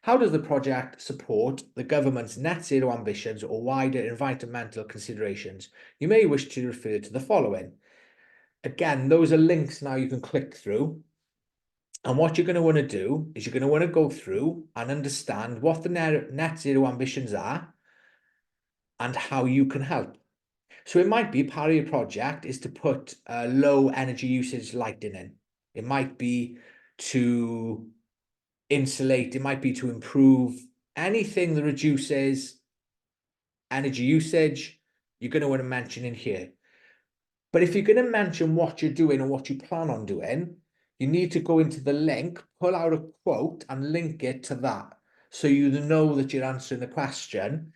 how does the project support the government's net zero ambitions or wider environmental considerations? You may wish to refer to the following. Again, those are links now you can click through. And what you're going to want to do is you're going to want to go through and understand what the net zero ambitions are and how you can help. So it might be part of your project is to put low energy usage lighting in. It might be to insulate, it might be to improve anything that reduces energy usage, you're going to want to mention in here. But if you're going to mention what you're doing and what you plan on doing, you need to go into the link, pull out a quote and link it to that. So you know that you're answering the question.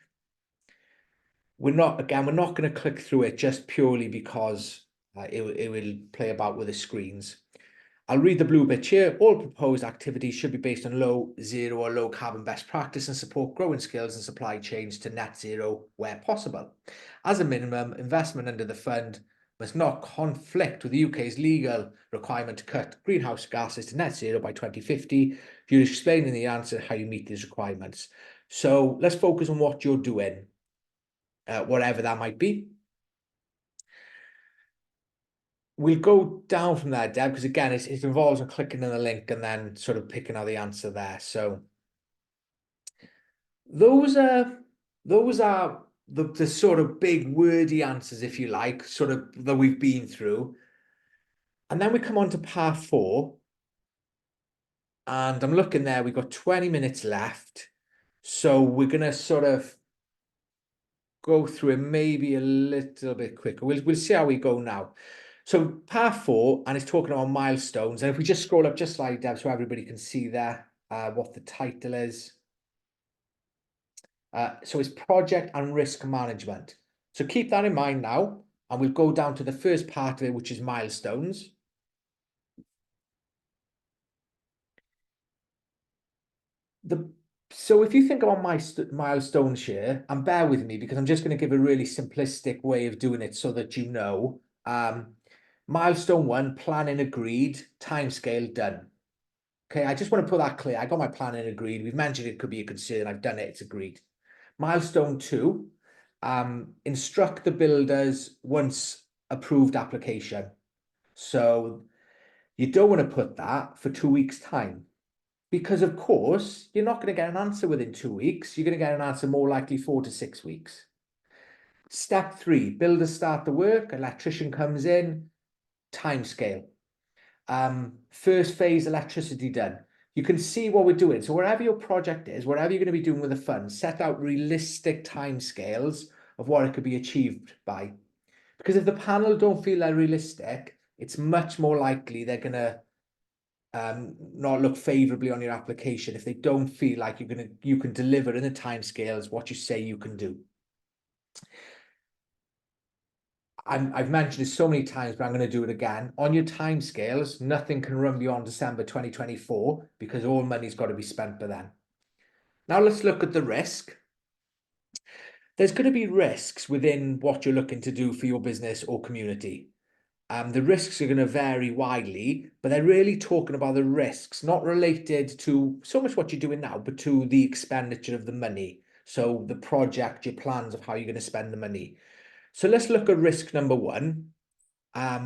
We're not going to click through it just purely because it will play about with the screens. I'll read the blue bit here. All proposed activities should be based on low, zero or low carbon best practice and support growing skills and supply chains to net zero where possible. As a minimum, investment under the fund must not conflict with the UK's legal requirement to cut greenhouse gases to net zero by 2050. You're explaining the answer how you meet these requirements. So let's focus on what you're doing, whatever that might be. We'll go down from there, Deb, because again, it involves clicking on the link and then sort of picking out the answer there. So those are the sort of big wordy answers, if you like, sort of that we've been through. And then we come on to part 4. And I'm looking there, we've got 20 minutes left. So we're going to sort of go through it maybe a little bit quicker. We'll see how we go now. So part 4, and it's talking about milestones. And if we just scroll up just slightly, Deb, so everybody can see there what the title is. So it's project and risk management. So keep that in mind now, and we'll go down to the first part of it, which is milestones. So if you think about my milestones here, and bear with me because I'm just going to give a really simplistic way of doing it so that you know. Milestone 1, planning agreed, timescale done. Okay, I just want to put that clear. I got my planning agreed. We've mentioned it could be a concern. I've done it. It's agreed. Milestone 2, instruct the builders once approved application. So you don't want to put that for 2 weeks' time, because of course, you're not going to get an answer within 2 weeks. You're going to get an answer more likely 4 to 6 weeks. Step 3, builders start the work, electrician comes in, timescale. First phase electricity done. You can see what we're doing. So wherever your project is, whatever you're going to be doing with the fund, set out realistic timescales of what it could be achieved by. Because if the panel don't feel they're realistic, it's much more likely they're going to not look favorably on your application if they don't feel like you can deliver in the timescales what you say you can do. I've mentioned it so many times, but I'm going to do it again. On your timescales, nothing can run beyond December 2024 because all money's got to be spent by then. Now let's look at the risk. There's going to be risks within what you're looking to do for your business or community. The risks are going to vary widely, but they're really talking about the risks, not related to so much what you're doing now, but to the expenditure of the money. So the project, your plans of how you're going to spend the money. So let's look at risk number 1.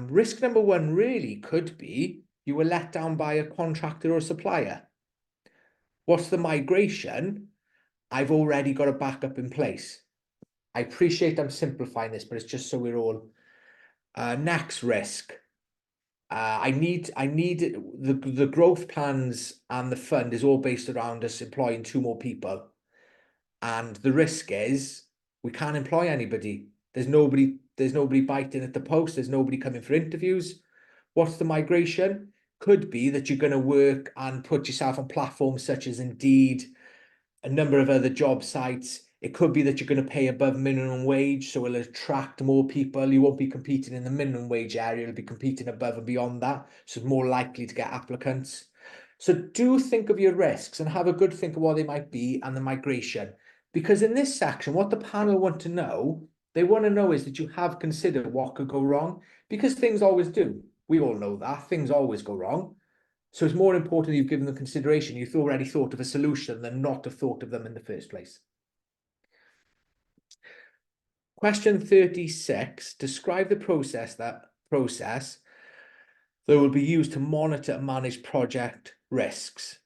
Risk number 1 really could be you were let down by a contractor or supplier. What's the migration? I've already got a backup in place. I appreciate I'm simplifying this, but it's just so we're all... next risk. I need the growth plans and the fund is all based around us employing 2 more people. And the risk is we can't employ anybody. There's nobody biting at the post. There's nobody coming for interviews. What's the migration? Could be that you're going to work and put yourself on platforms such as Indeed, a number of other job sites. It could be that you're going to pay above minimum wage, so it'll attract more people. You won't be competing in the minimum wage area. You'll be competing above and beyond that, so it's more likely to get applicants. So do think of your risks and have a good think of what they might be and the migration. Because in this section, what the panel want to know, they want to know is that you have considered what could go wrong, because things always do. We all know that. Things always go wrong. So it's more important that you've given them consideration. You've already thought of a solution than not have thought of them in the first place. Question 36, describe the process that will be used to monitor and manage project risks.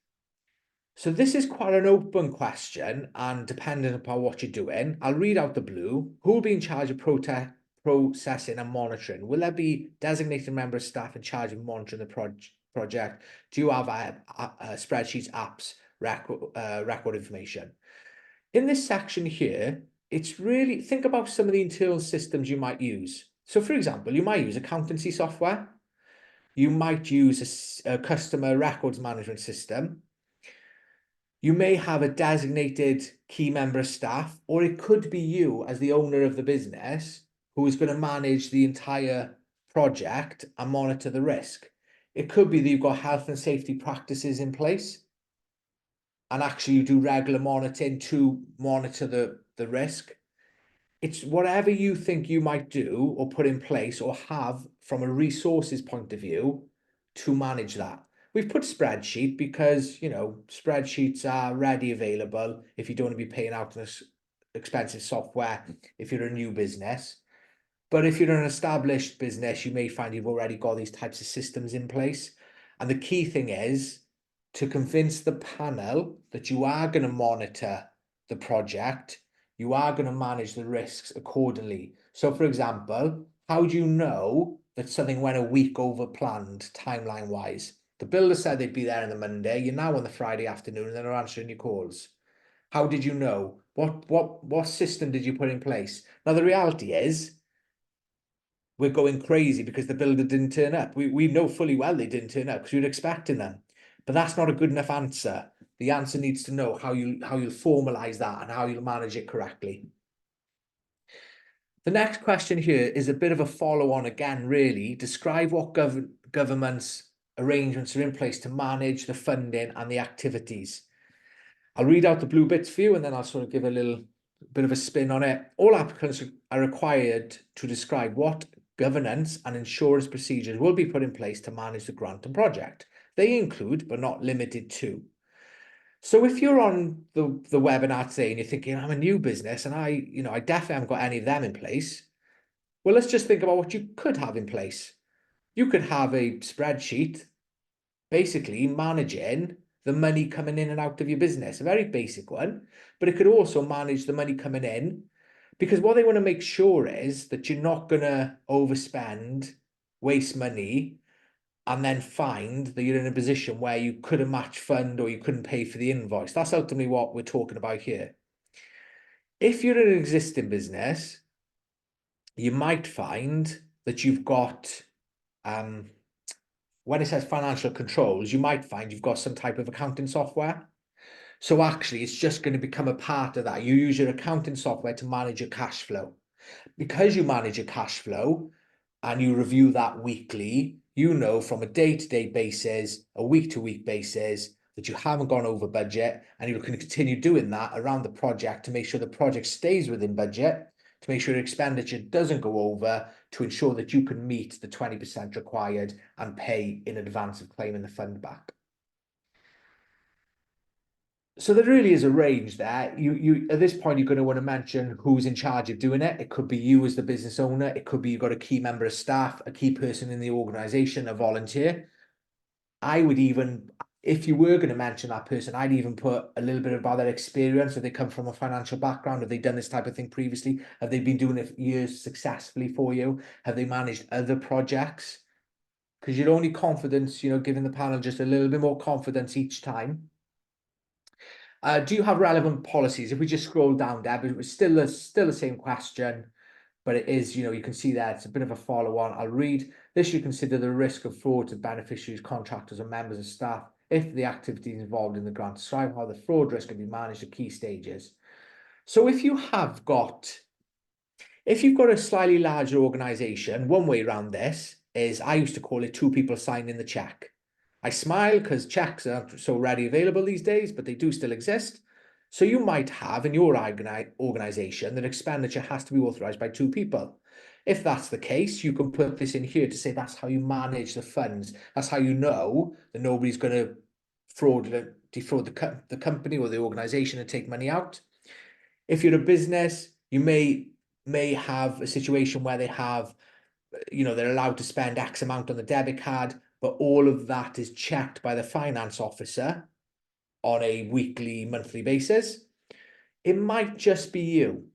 So this is quite an open question, and depending upon what you're doing, I'll read out the blue. Who will be in charge of processing and monitoring? Will there be designated member of staff in charge of monitoring the project? Do you have spreadsheets, apps, record information? In this section here, it's really, think about some of the internal systems you might use. So for example, you might use accountancy software. You might use a customer records management system. You may have a designated key member of staff, or it could be you as the owner of the business who is going to manage the entire project and monitor the risk. It could be that you've got health and safety practices in place, and actually you do regular monitoring to monitor the risk. It's whatever you think you might do or put in place or have from a resources point of view to manage that. We've put spreadsheet because, you know, spreadsheets are ready available if you don't want to be paying out this expensive software if you're a new business. But if you're an established business, you may find you've already got these types of systems in place. And the key thing is to convince the panel that you are going to monitor the project, you are going to manage the risks accordingly. So for example, how do you know that something went a week over planned timeline wise? The builder said they'd be there on the Monday, you're now on the Friday afternoon and they're answering your calls. How did you know? What system did you put in place? Now the reality is we're going crazy because the builder didn't turn up. We know fully well they didn't turn up because we were expecting them. But that's not a good enough answer. The answer needs to know how you'll formalize that and how you'll manage it correctly. The next question here is a bit of a follow-on again, really. Describe what government's arrangements are in place to manage the funding and the activities. I'll read out the blue bits for you and then I'll sort of give a little bit of a spin on it. All applicants are required to describe what governance and insurance procedures will be put in place to manage the grant and project. They include, but not limited to, So if you're on the webinar today and you're thinking, I'm a new business and I definitely haven't got any of them in place. Well, let's just think about what you could have in place. You could have a spreadsheet basically managing the money coming in and out of your business, a very basic one, but it could also manage the money coming in, because what they want to make sure is that you're not going to overspend, waste money, and then find that you're in a position where you couldn't match fund or you couldn't pay for the invoice. That's ultimately what we're talking about here. If you're in an existing business, you might find that you've got, when it says financial controls, you might find you've got some type of accounting software. So actually, it's just going to become a part of that. You use your accounting software to manage your cash flow. Because you manage your cash flow and you review that weekly, you know from a day-to-day basis, a week-to-week basis, that you haven't gone over budget, and you're going to continue doing that around the project to make sure the project stays within budget, to make sure your expenditure doesn't go over, to ensure that you can meet the 20% required and pay in advance of claiming the fund back. So there really is a range there. You at this point, you're going to want to mention who's in charge of doing it. It could be you as the business owner. It could be you've got a key member of staff, a key person in the organization, a volunteer. I would even, if you were going to mention that person, I'd even put a little bit about their experience. If they come from a financial background, have they done this type of thing previously? Have they been doing it for years successfully for you? Have they managed other projects? Because you're only confidence, giving the panel just a little bit more confidence each time. Do you have relevant policies? If we just scroll down, Deb, it was still the same question, but it is, you can see there, it's a bit of a follow-on. I'll read. This should consider the risk of fraud to beneficiaries, contractors, and members of staff if the activities involved in the grant. Describe how the fraud risk can be managed at key stages. So if you've got a slightly larger organization, one way around this is, I used to call it two people signing the check. I smile because checks aren't so readily available these days, but they do still exist. So you might have in your organization that expenditure has to be authorized by two people. If that's the case, you can put this in here to say that's how you manage the funds. That's how you know that nobody's going to defraud the company or the organization and take money out. If you're a business, you may have a situation where they have, they're allowed to spend X amount on the debit card, but all of that is checked by the finance officer on a weekly, monthly basis. It might just be you.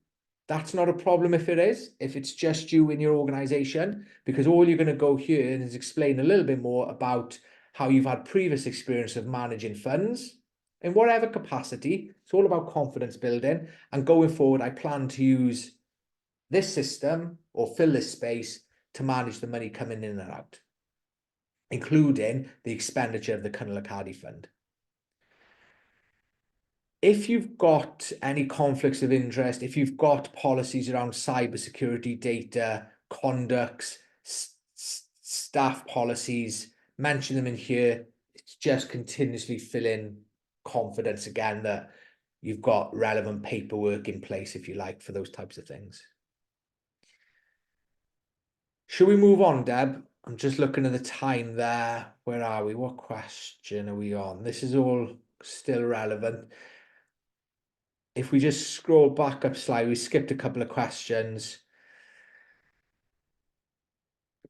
That's not a problem if it is, if it's just you in your organization, because all you're going to go here is explain a little bit more about how you've had previous experience of managing funds in whatever capacity. It's all about confidence building. And going forward, I plan to use this system or fill this space to manage the money coming in and out, including the expenditure of the Cynnal Y Cardi Fund. If you've got any conflicts of interest, if you've got policies around cybersecurity, data, conducts, staff policies, mention them in here. It's just continuously fill in confidence again that you've got relevant paperwork in place, if you like, for those types of things. Should we move on, Deb? I'm just looking at the time there. Where are we? What question are we on? This is all still relevant. If we just scroll back up slightly, we skipped a couple of questions.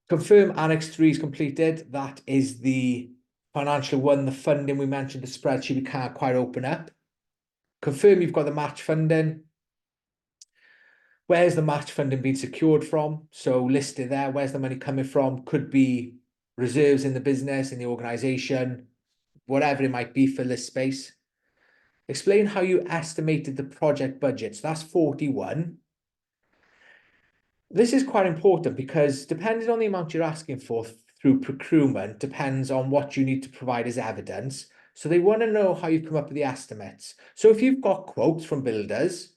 Confirm Annex 3 is completed. That is the financial one, the funding we mentioned, the spreadsheet we can't quite open up. Confirm you've got the match funding. Where's the match funding being secured from? So listed there, where's the money coming from? Could be reserves in the business, in the organization, whatever it might be for this space. Explain how you estimated the project budget. So that's 41. This is quite important because depending on the amount you're asking for through procurement depends on what you need to provide as evidence. So they want to know how you've come up with the estimates. So if you've got quotes from builders,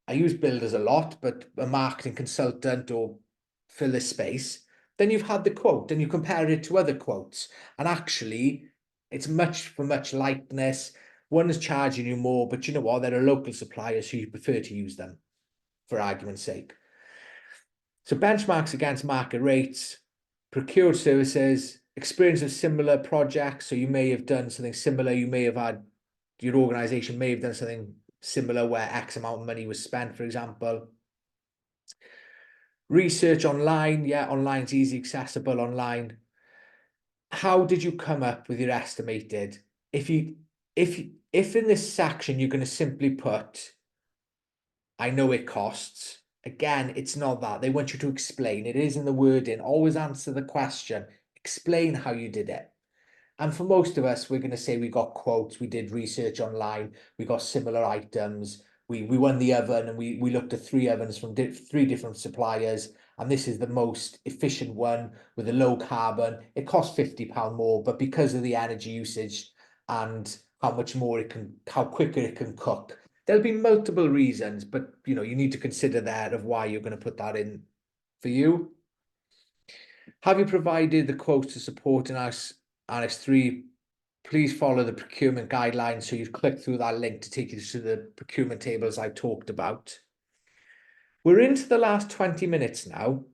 I use builders a lot, but a marketing consultant or fill this space, then you've had the quote and you compare it to other quotes. And actually, it's much likeness. One is charging you more, but you know what? There are local suppliers who you prefer to use them, for argument's sake. So benchmarks against market rates, procured services, experience of similar projects. So you may have done something similar. You may have had your organisation may have done something similar where X amount of money was spent, for example. Research online, yeah, online's easy, accessible online. How did you come up with your estimated? If in this section you're going to simply put, I know it costs. Again, it's not that. They want you to explain. It is in the wording. Always answer the question. Explain how you did it. And for most of us, we're going to say we got quotes, we did research online, we got similar items, we won the oven, and we looked at 3 ovens from 3 different suppliers, and this is the most efficient one with a low carbon. It costs £50 more, but because of the energy usage and how much more it can, how quicker it can cook, there'll be multiple reasons, but you need to consider that of why you're going to put that in for you. Have you provided the quotes to support Annex 3? Please follow the procurement guidelines. So you click through that link to take you to the procurement tables I talked about. We're into the last 20 minutes now,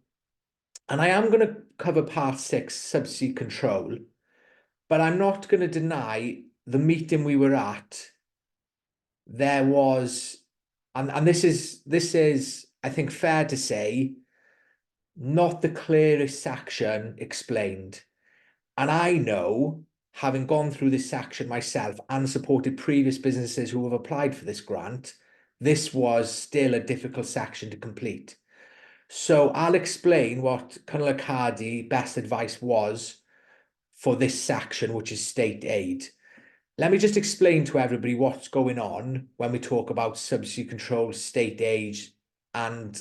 and I am going to cover part 6, subsea control, but I'm not going to deny the meeting we were at. There was, and this is, I think, fair to say, not the clearest section explained. And I know, having gone through this section myself and supported previous businesses who have applied for this grant, this was still a difficult section to complete. So I'll explain what Cynnal Y Cardi best advice was for this section, which is state aid. Let me just explain to everybody what's going on when we talk about subsea control, state aid, and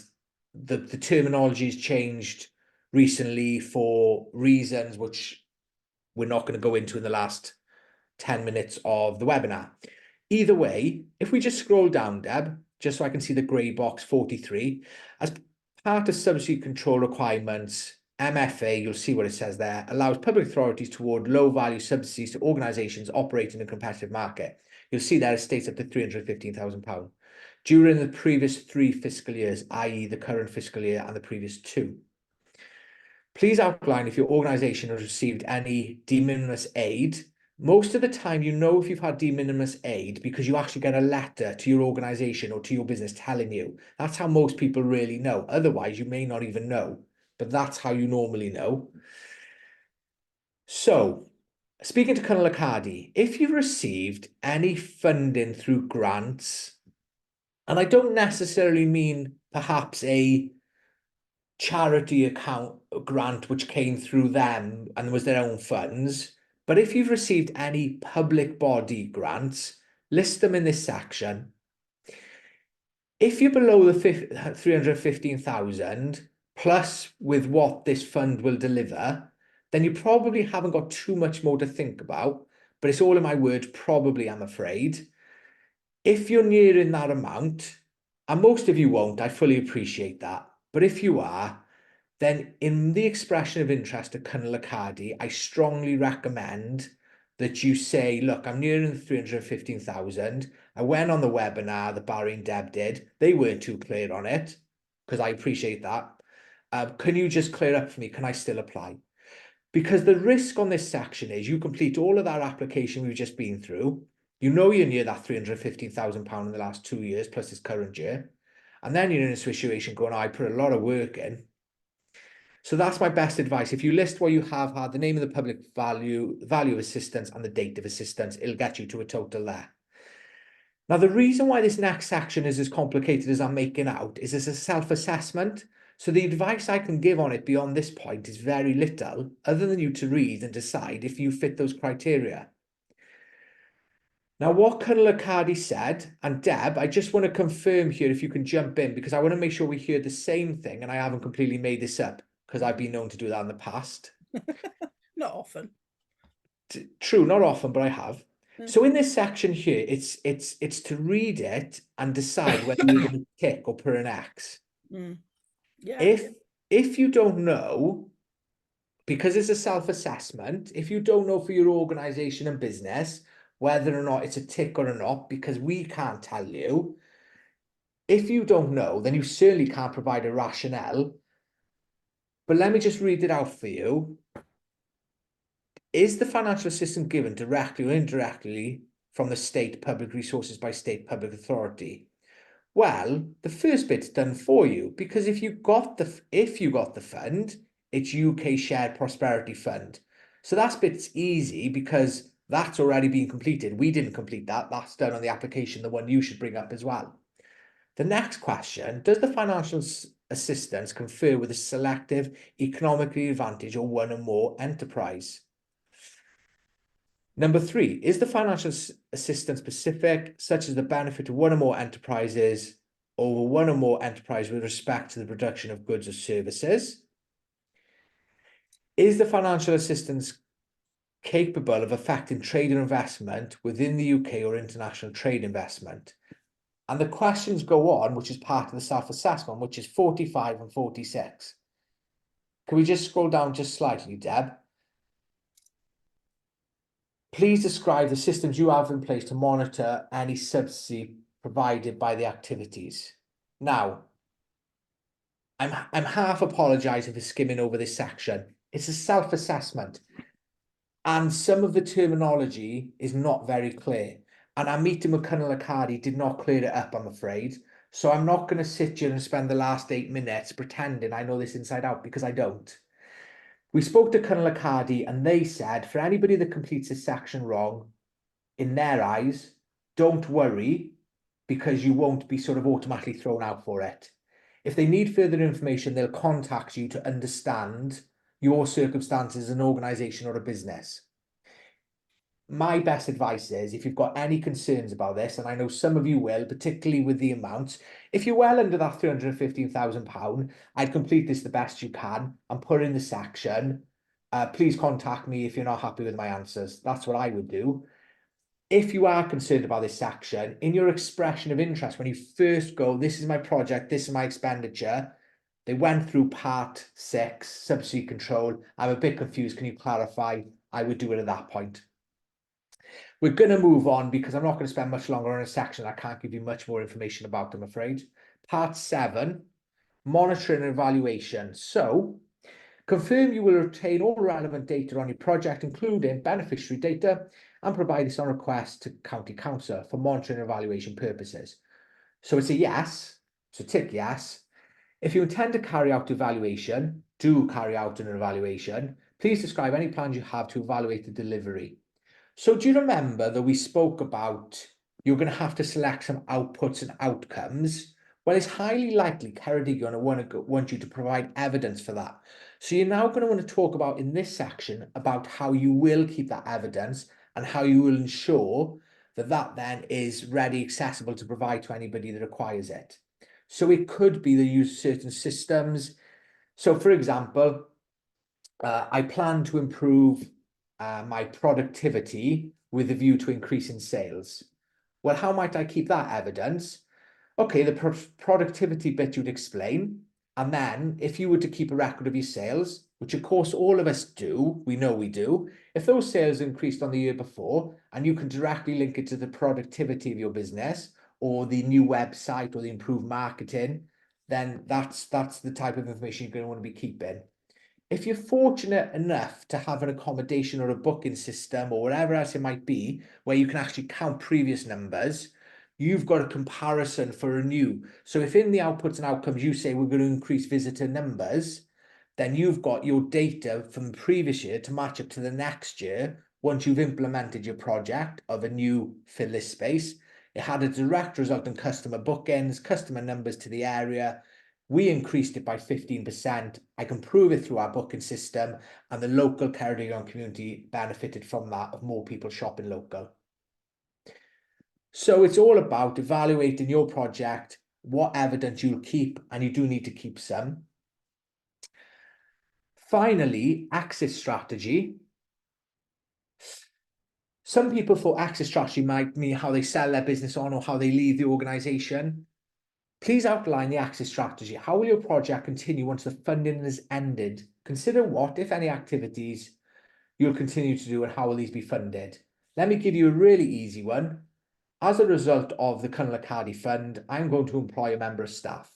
the terminology has changed recently for reasons which we're not going to go into in the last 10 minutes of the webinar. Either way, if we just scroll down, Deb, just so I can see the grey box 43, as part of subsea control requirements, MFA, you'll see what it says there, allows public authorities to award low-value subsidies to organisations operating in a competitive market. You'll see there it states up to £315,000 during the previous 3 fiscal years, i.e. the current fiscal year and the previous 2. Please outline if your organisation has received any de minimis aid. Most of the time, if you've had de minimis aid because you actually get a letter to your organisation or to your business telling you. That's how most people really know. Otherwise, you may not even know, but that's how you normally know. So, speaking to Cynnal Y Cardi, if you've received any funding through grants, and I don't necessarily mean perhaps a charity account grant which came through them and was their own funds, but if you've received any public body grants, list them in this section. If you're below the 315,000 plus with what this fund will deliver, then you probably haven't got too much more to think about, but it's all in my words, probably, I'm afraid. If you're nearing that amount, and most of you won't, I fully appreciate that, but if you are, then in the expression of interest to Cynnal Y Cardi, I strongly recommend that you say, look, I'm nearing the 315,000. I went on the webinar that Barry and Deb did. They weren't too clear on it, because I appreciate that. Can you just clear up for me? Can I still apply? Because the risk on this section is you complete all of that application we've just been through. You're near that £315,000 in the last 2 years, plus this current year. And then you're in a situation going, I put a lot of work in. So that's my best advice. If you list what you have had, the name of the public value, value of assistance, and the date of assistance, it'll get you to a total there. Now, the reason why this next section is as complicated as I'm making out is it's a self-assessment. So the advice I can give on it beyond this point is very little, other than you to read and decide if you fit those criteria. Now, what Cynnal Y Cardi said, and Deb, I just want to confirm here if you can jump in, because I want to make sure we hear the same thing and I haven't completely made this up, because I've been known to do that in the past. Not often. True, not often, but I have. So in this section here, it's to read it and decide whether you're going to tick or put an X. Yeah. If you don't know, because it's a self-assessment, if you don't know for your organisation and business whether or not it's a tick or a not, because we can't tell you, if you don't know, then you certainly can't provide a rationale. But let me just read it out for you. Is the financial assistance given directly or indirectly from the state public resources by state public authority? Well, the first bit's done for you, because if you got the fund, it's UK Shared Prosperity Fund. So that bit's easy because that's already been completed. We didn't complete that. That's done on the application, the one you should bring up as well. The next question, does the financial assistance confer with a selective economically advantage or one or more enterprise? Number 3, is the financial assistance specific, such as the benefit of one or more enterprises over one or more enterprise with respect to the production of goods or services? Is the financial assistance capable of affecting trade and investment within the UK or international trade investment? And the questions go on, which is part of the self-assessment, which is 45 and 46. Can we just scroll down just slightly, Deb? Please describe the systems you have in place to monitor any subsidy provided by the activities. Now, I'm half apologising for skimming over this section. It's a self-assessment, and some of the terminology is not very clear. And our meeting with Cynnal Y Cardi did not clear it up, I'm afraid. So I'm not going to sit here and spend the last 8 minutes pretending I know this inside out, because I don't. We spoke to Cynnal Y Cardi and they said for anybody that completes this section wrong, in their eyes, don't worry, because you won't be sort of automatically thrown out for it. If they need further information, they'll contact you to understand your circumstances as an organisation or a business. My best advice is, if you've got any concerns about this, and I know some of you will, particularly with the amount, if you're well under that £315,000, I'd complete this the best you can and put in the section. Please contact me if you're not happy with my answers. That's what I would do. If you are concerned about this section, in your expression of interest, when you first go, this is my project, this is my expenditure, they went through part 6, subsidy control. I'm a bit confused. Can you clarify? I would do it at that point. We're going to move on because I'm not going to spend much longer on a section I can't give you much more information about, I'm afraid. Part 7, monitoring and evaluation. So, confirm you will retain all relevant data on your project, including beneficiary data, and provide this on request to County Council for monitoring and evaluation purposes. So it's a yes, so tick yes. If you intend to carry out evaluation, do carry out an evaluation. Please describe any plans you have to evaluate the delivery. So do you remember that we spoke about you're going to have to select some outputs and outcomes? Well, it's highly likely Ceredigion will want you to provide evidence for that. So you're now going to want to talk about in this section about how you will keep that evidence and how you will ensure that that then is ready, accessible to provide to anybody that requires it. So it could be they use certain systems. So for example, I plan to improve my productivity with a view to increasing sales. Well, how might I keep that evidence? Okay, the productivity bit you'd explain. And then if you were to keep a record of your sales, which of course all of us do, we know we do, if those sales increased on the year before, and you can directly link it to the productivity of your business or the new website or the improved marketing, then that's the type of information you're going to want to be keeping. If you're fortunate enough to have an accommodation or a booking system or whatever else it might be, where you can actually count previous numbers, you've got a comparison for a new. So if in the outputs and outcomes you say we're going to increase visitor numbers, then you've got your data from the previous year to match up to the next year. Once you've implemented your project of a new fill list space, it had a direct result in customer bookings, customer numbers to the area. We increased it by 15%. I can prove it through our booking system, and the local Ceredigion community benefited from that, of more people shopping local. So it's all about evaluating your project, what evidence you'll keep, and you do need to keep some. Finally, exit strategy. Some people thought exit strategy might mean how they sell their business on or how they leave the organisation. Please outline the exit strategy. How will your project continue once the funding has ended? Consider what, if any, activities you'll continue to do and how will these be funded? Let me give you a really easy one. As a result of the Cynnal Y Cardi Fund, I'm going to employ a member of staff.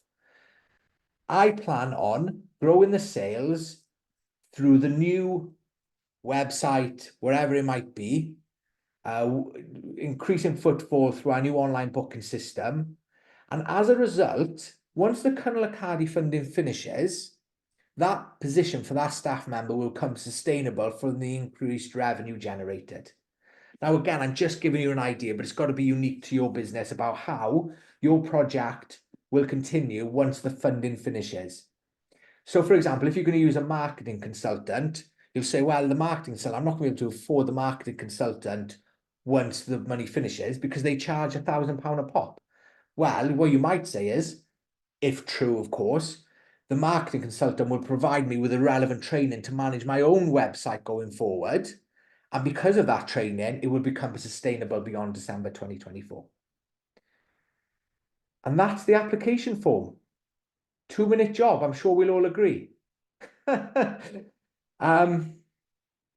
I plan on growing the sales through the new website, wherever it might be, increasing footfall through our new online booking system. And as a result, once the Cynnal Y Cardi funding finishes, that position for that staff member will become sustainable from the increased revenue generated. Now, again, I'm just giving you an idea, but it's got to be unique to your business about how your project will continue once the funding finishes. So, for example, if you're going to use a marketing consultant, you'll say, well, the marketing consultant, I'm not going to be able to afford the marketing consultant once the money finishes because they charge £1,000 a pop. Well, what you might say is, if true, of course, the marketing consultant will provide me with the relevant training to manage my own website going forward. And because of that training, it will become sustainable beyond December 2024. And that's the application form. 2-minute job, I'm sure we'll all agree.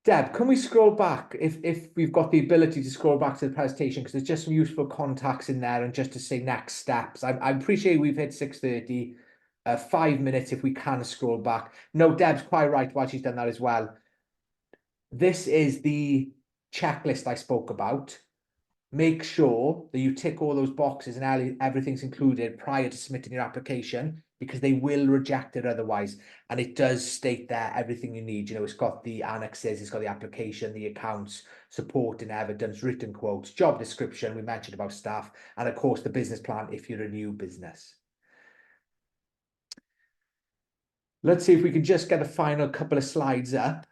Deb, can we scroll back if we've got the ability to scroll back to the presentation, because there's just some useful contacts in there, and just to say next steps. I appreciate we've hit 6:30, 5 minutes if we can scroll back. No, Deb's quite right while she's done that as well. This is the checklist I spoke about. Make sure that you tick all those boxes and everything's included prior to submitting your application, because they will reject it otherwise. And it does state there everything you need. You know, it's got the annexes, it's got the application, the accounts, support and evidence, written quotes, job description, we mentioned about staff, and of course the business plan if you're a new business. Let's see if we can just get a final couple of slides up.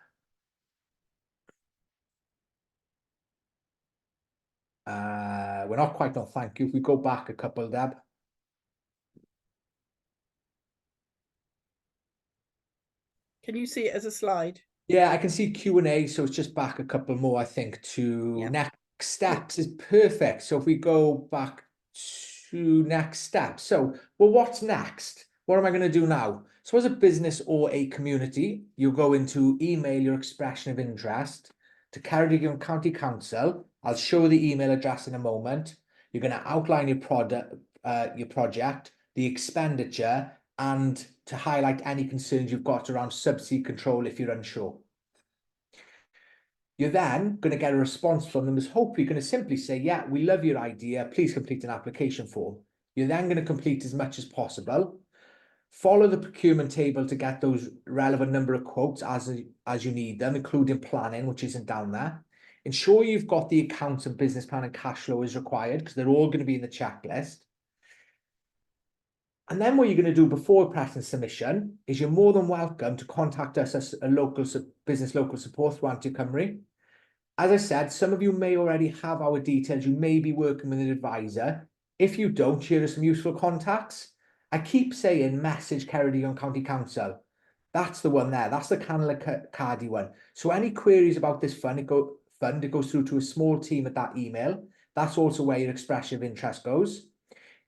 We're not quite done, thank you. If we go back a couple, Deb. Can you see it as a slide? Yeah, I can see Q&A, so it's just back a couple more, I think, to next steps is perfect. So if we go back to next steps. So, well, what's next? What am I going to do now? So as a business or a community, you go into email your expression of interest to Ceredigion County Council. I'll show the email address in a moment. You're going to outline your project, the expenditure, and to highlight any concerns you've got around subsea control if you're unsure. You're then going to get a response from them, as hopefully you're going to simply say, yeah, we love your idea, please complete an application form. You're then going to complete as much as possible. Follow the procurement table to get those relevant number of quotes as you need them, including planning, which isn't down there. Ensure you've got the accounts and business plan and cash flow as required, because they're all going to be in the checklist. And then what you're going to do before pressing submission is you're more than welcome to contact us as a local business local support through Anti-Cymru. As I said, some of you may already have our details. You may be working with an advisor. If you don't, here are some useful contacts. I keep saying message Ceredigion County Council. That's the one there. That's the Cynnal Y Cardi one. So any queries about this fund, it goes through to a small team at that email. That's also where your expression of interest goes.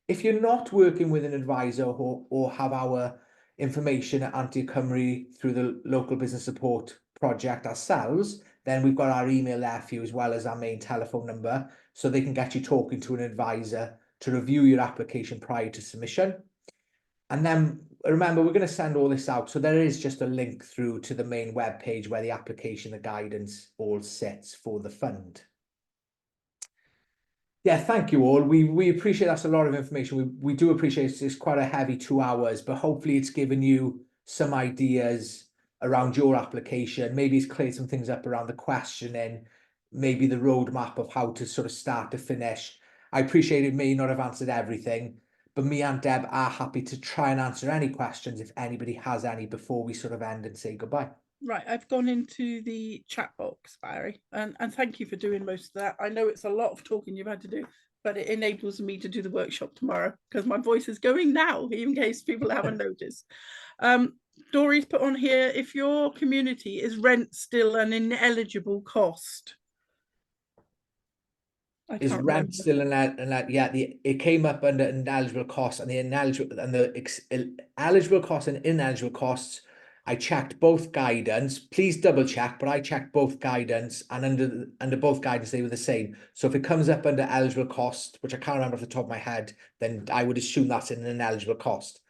If you're not working with an advisor or have our information at Anti-Cymru through the local business support project ourselves, then we've got our email there for you, as well as our main telephone number, so they can get you talking to an advisor to review your application prior to submission. And then remember, we're going to send all this out, so there is just a link through to the main web page where the application, the guidance all sits for the fund. Yeah, thank you all. We appreciate that's a lot of information. We do appreciate it's quite a heavy 2 hours, but hopefully it's given you some ideas around your application. Maybe it's cleared some things up around the questioning, maybe the roadmap of how to sort of start to finish. I appreciate it may not have answered everything, but me and Deb are happy to try and answer any questions if anybody has any before we sort of end and say goodbye. Right, I've gone into the chat box, Barry, and thank you for doing most of that. I know it's a lot of talking you've had to do, but it enables me to do the workshop tomorrow because my voice is going now, in case people haven't noticed. Dory's put on here, if your community is rent still an ineligible cost? Is rent still it came up under ineligible costs, and the eligible costs and ineligible costs. I checked both guidance. Please double check, but I checked both guidance, and under both guidance they were the same. So if it comes up under eligible cost, which I can't remember off the top of my head, then I would assume that's an ineligible cost.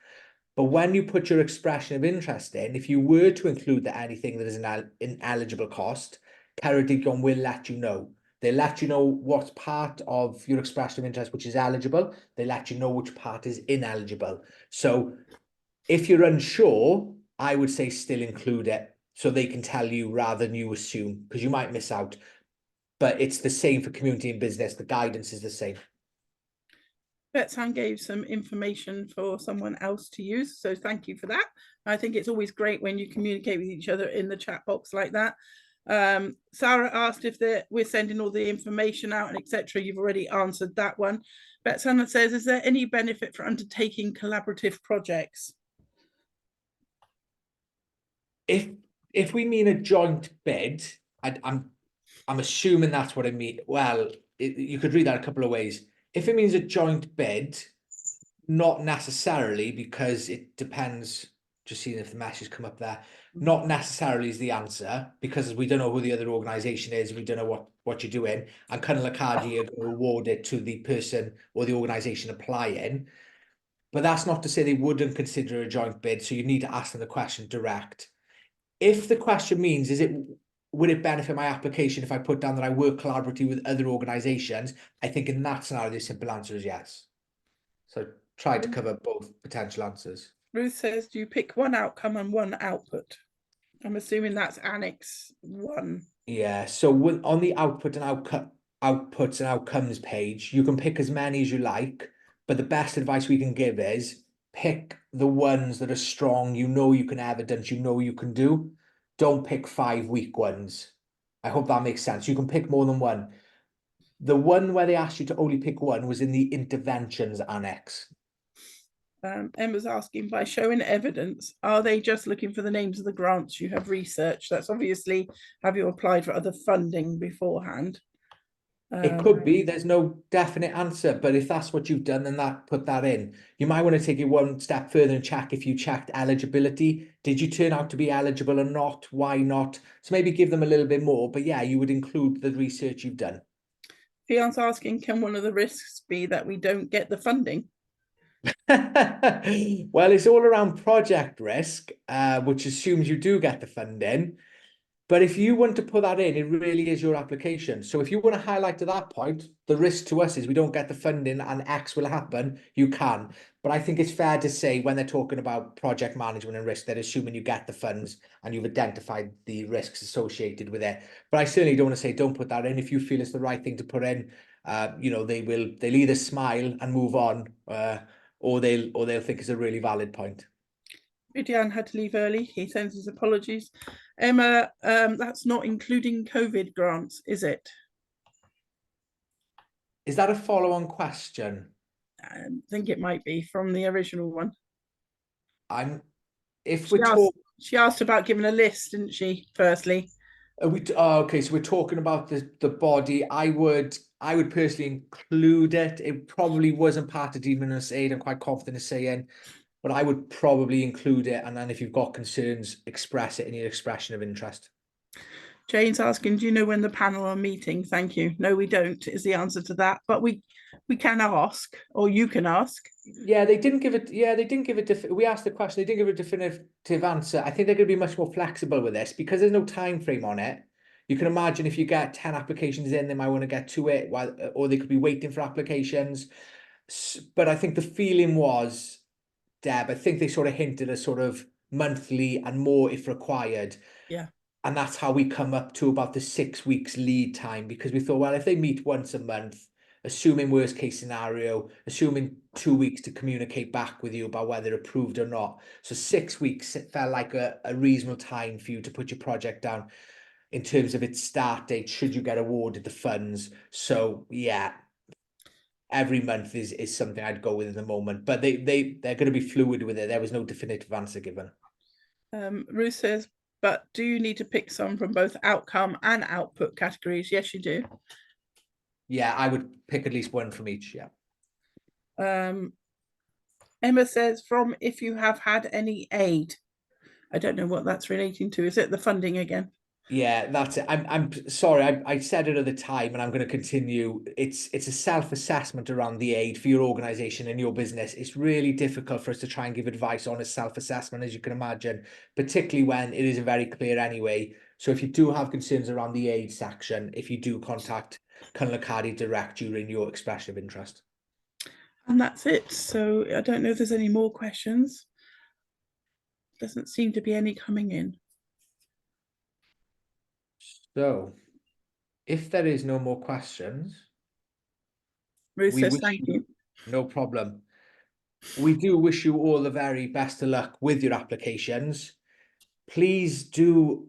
But when you put your expression of interest in, if you were to include anything that is an ineligible cost, Ceredigion will let you know. They let you know what's part of your expression of interest, which is eligible. They let you know which part is ineligible. So if you're unsure, I would say still include it so they can tell you rather than you assume, because you might miss out. But it's the same for community and business. The guidance is the same. Betsan gave some information for someone else to use, so thank you for that. I think it's always great when you communicate with each other in the chat box like that. Sarah asked if we're sending all the information out and etc. You've already answered that one. Betsan says, is there any benefit for undertaking collaborative projects? If we mean a joint bid, I'm assuming that's what I mean. Well, you could read that a couple of ways. If it means a joint bid, not necessarily, because it depends. Just seeing if the message come up there. Not necessarily is the answer, because we don't know who the other organisation is. We don't know what you're doing. And Cynnal Y Cardi are going to award it to the person or the organisation applying. But that's not to say they wouldn't consider a joint bid. So you need to ask them the question direct. If the question means, would it benefit my application if I put down that I work collaboratively with other organisations? I think in that scenario, the simple answer is yes. So try to cover both potential answers. Ruth says, do you pick one outcome and one output? I'm assuming that's Annex 1. Yeah, so on the output and outputs and outcomes page, you can pick as many as you like, but the best advice we can give is pick the ones that are strong, you know you can evidence, you know you can do. Don't pick 5 weak ones. I hope that makes sense. You can pick more than one. The one where they asked you to only pick one was in the interventions annex. Emma's asking, by showing evidence, are they just looking for the names of the grants you have researched? That's obviously, have you applied for other funding beforehand? It could be, there's no definite answer, but if that's what you've done, then put that in. You might want to take it one step further and check if you checked eligibility. Did you turn out to be eligible or not? Why not? So maybe give them a little bit more, but yeah, you would include the research you've done. Fion's asking, can one of the risks be that we don't get the funding? Well, it's all around project risk, which assumes you do get the funding. But if you want to put that in, it really is your application. So if you want to highlight to that point, the risk to us is we don't get the funding and X will happen, you can. But I think it's fair to say when they're talking about project management and risk, they're assuming you get the funds and you've identified the risks associated with it. But I certainly don't want to say don't put that in. If you feel it's the right thing to put in, they'll either smile and move on, or they'll think it's a really valid point. Deall had to leave early. He sends his apologies. Emma, that's not including COVID grants, is it? Is that a follow-on question? I think it might be from the original one. She asked about giving a list, didn't she? Firstly, okay, so we're talking about the body. I would personally include it. It probably wasn't part of Demon's Aid. I'm quite confident in saying, but I would probably include it. And then if you've got concerns, express it in your expression of interest. Jane's asking, do you know when the panel are meeting? Thank you. No, we don't, is the answer to that. But we can ask, or you can ask. Yeah, they didn't give it. Yeah, they didn't give it. We asked the question. They didn't give a definitive answer. I think they're going to be much more flexible with this because there's no time frame on it. You can imagine if you get 10 applications in, they might want to get to it, or they could be waiting for applications. But I think the feeling was, Deb, I think they sort of hinted a sort of monthly and more if required. Yeah. And that's how we come up to about the 6 weeks lead time, because we thought, well, if they meet once a month, assuming worst case scenario, assuming 2 weeks to communicate back with you about whether approved or not. So 6 weeks, it felt like a reasonable time for you to put your project down in terms of its start date, should you get awarded the funds. So yeah, every month is something I'd go with in the moment, but they're going to be fluid with it. There was no definitive answer given. Ruth says, but do you need to pick some from both outcome and output categories? Yes, you do. Yeah, I would pick at least one from each. Yeah. Emma says, from if you have had any aid. I don't know what that's relating to. Is it the funding again? Yeah, that's it. I'm sorry, I said it at the time and I'm going to continue. It's a self-assessment around the aid for your organization and your business. It's really difficult for us to try and give advice on a self-assessment, as you can imagine, particularly when it isn't very clear anyway. So if you do have concerns around the aid section, if you do contact Cynnal Y Cardi Direct during your expression of interest. And that's it. So I don't know if there's any more questions. Doesn't seem to be any coming in. So, if there is no more questions, Ruth we says wish thank you you. no problem. We do wish you all the very best of luck with your applications. Please do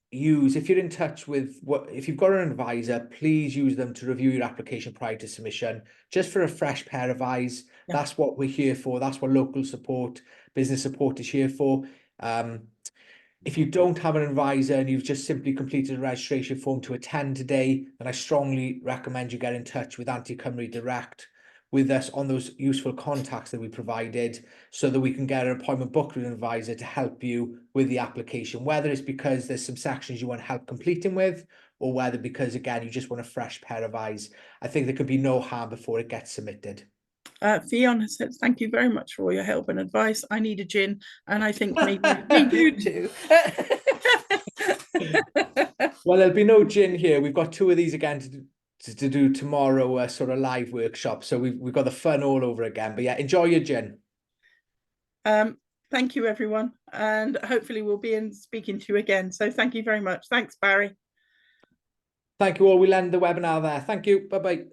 use, if you're in touch with if you've got an advisor, please use them to review your application prior to submission, just for a fresh pair of eyes. Yeah. That's what we're here for. That's what local support, business support is here for. If you don't have an advisor and you've just simply completed a registration form to attend today, then I strongly recommend you get in touch with Anti-Cymru Direct with us on those useful contacts that we provided, so that we can get an appointment booked with an advisor to help you with the application, whether it's because there's some sections you want help completing with, or whether because, again, you just want a fresh pair of eyes. I think there could be no harm before it gets submitted. Fiona says, thank you very much for all your help and advice. I need a gin, and I think me do too. Well, there'll be no gin here. We've got 2 of these again to do tomorrow, a sort of live workshop. So we've got the fun all over again. But yeah, enjoy your gin. Thank you, everyone. And hopefully we'll be in speaking to you again. So thank you very much. Thanks, Barry. Thank you all. We'll end the webinar there. Thank you. Bye-bye.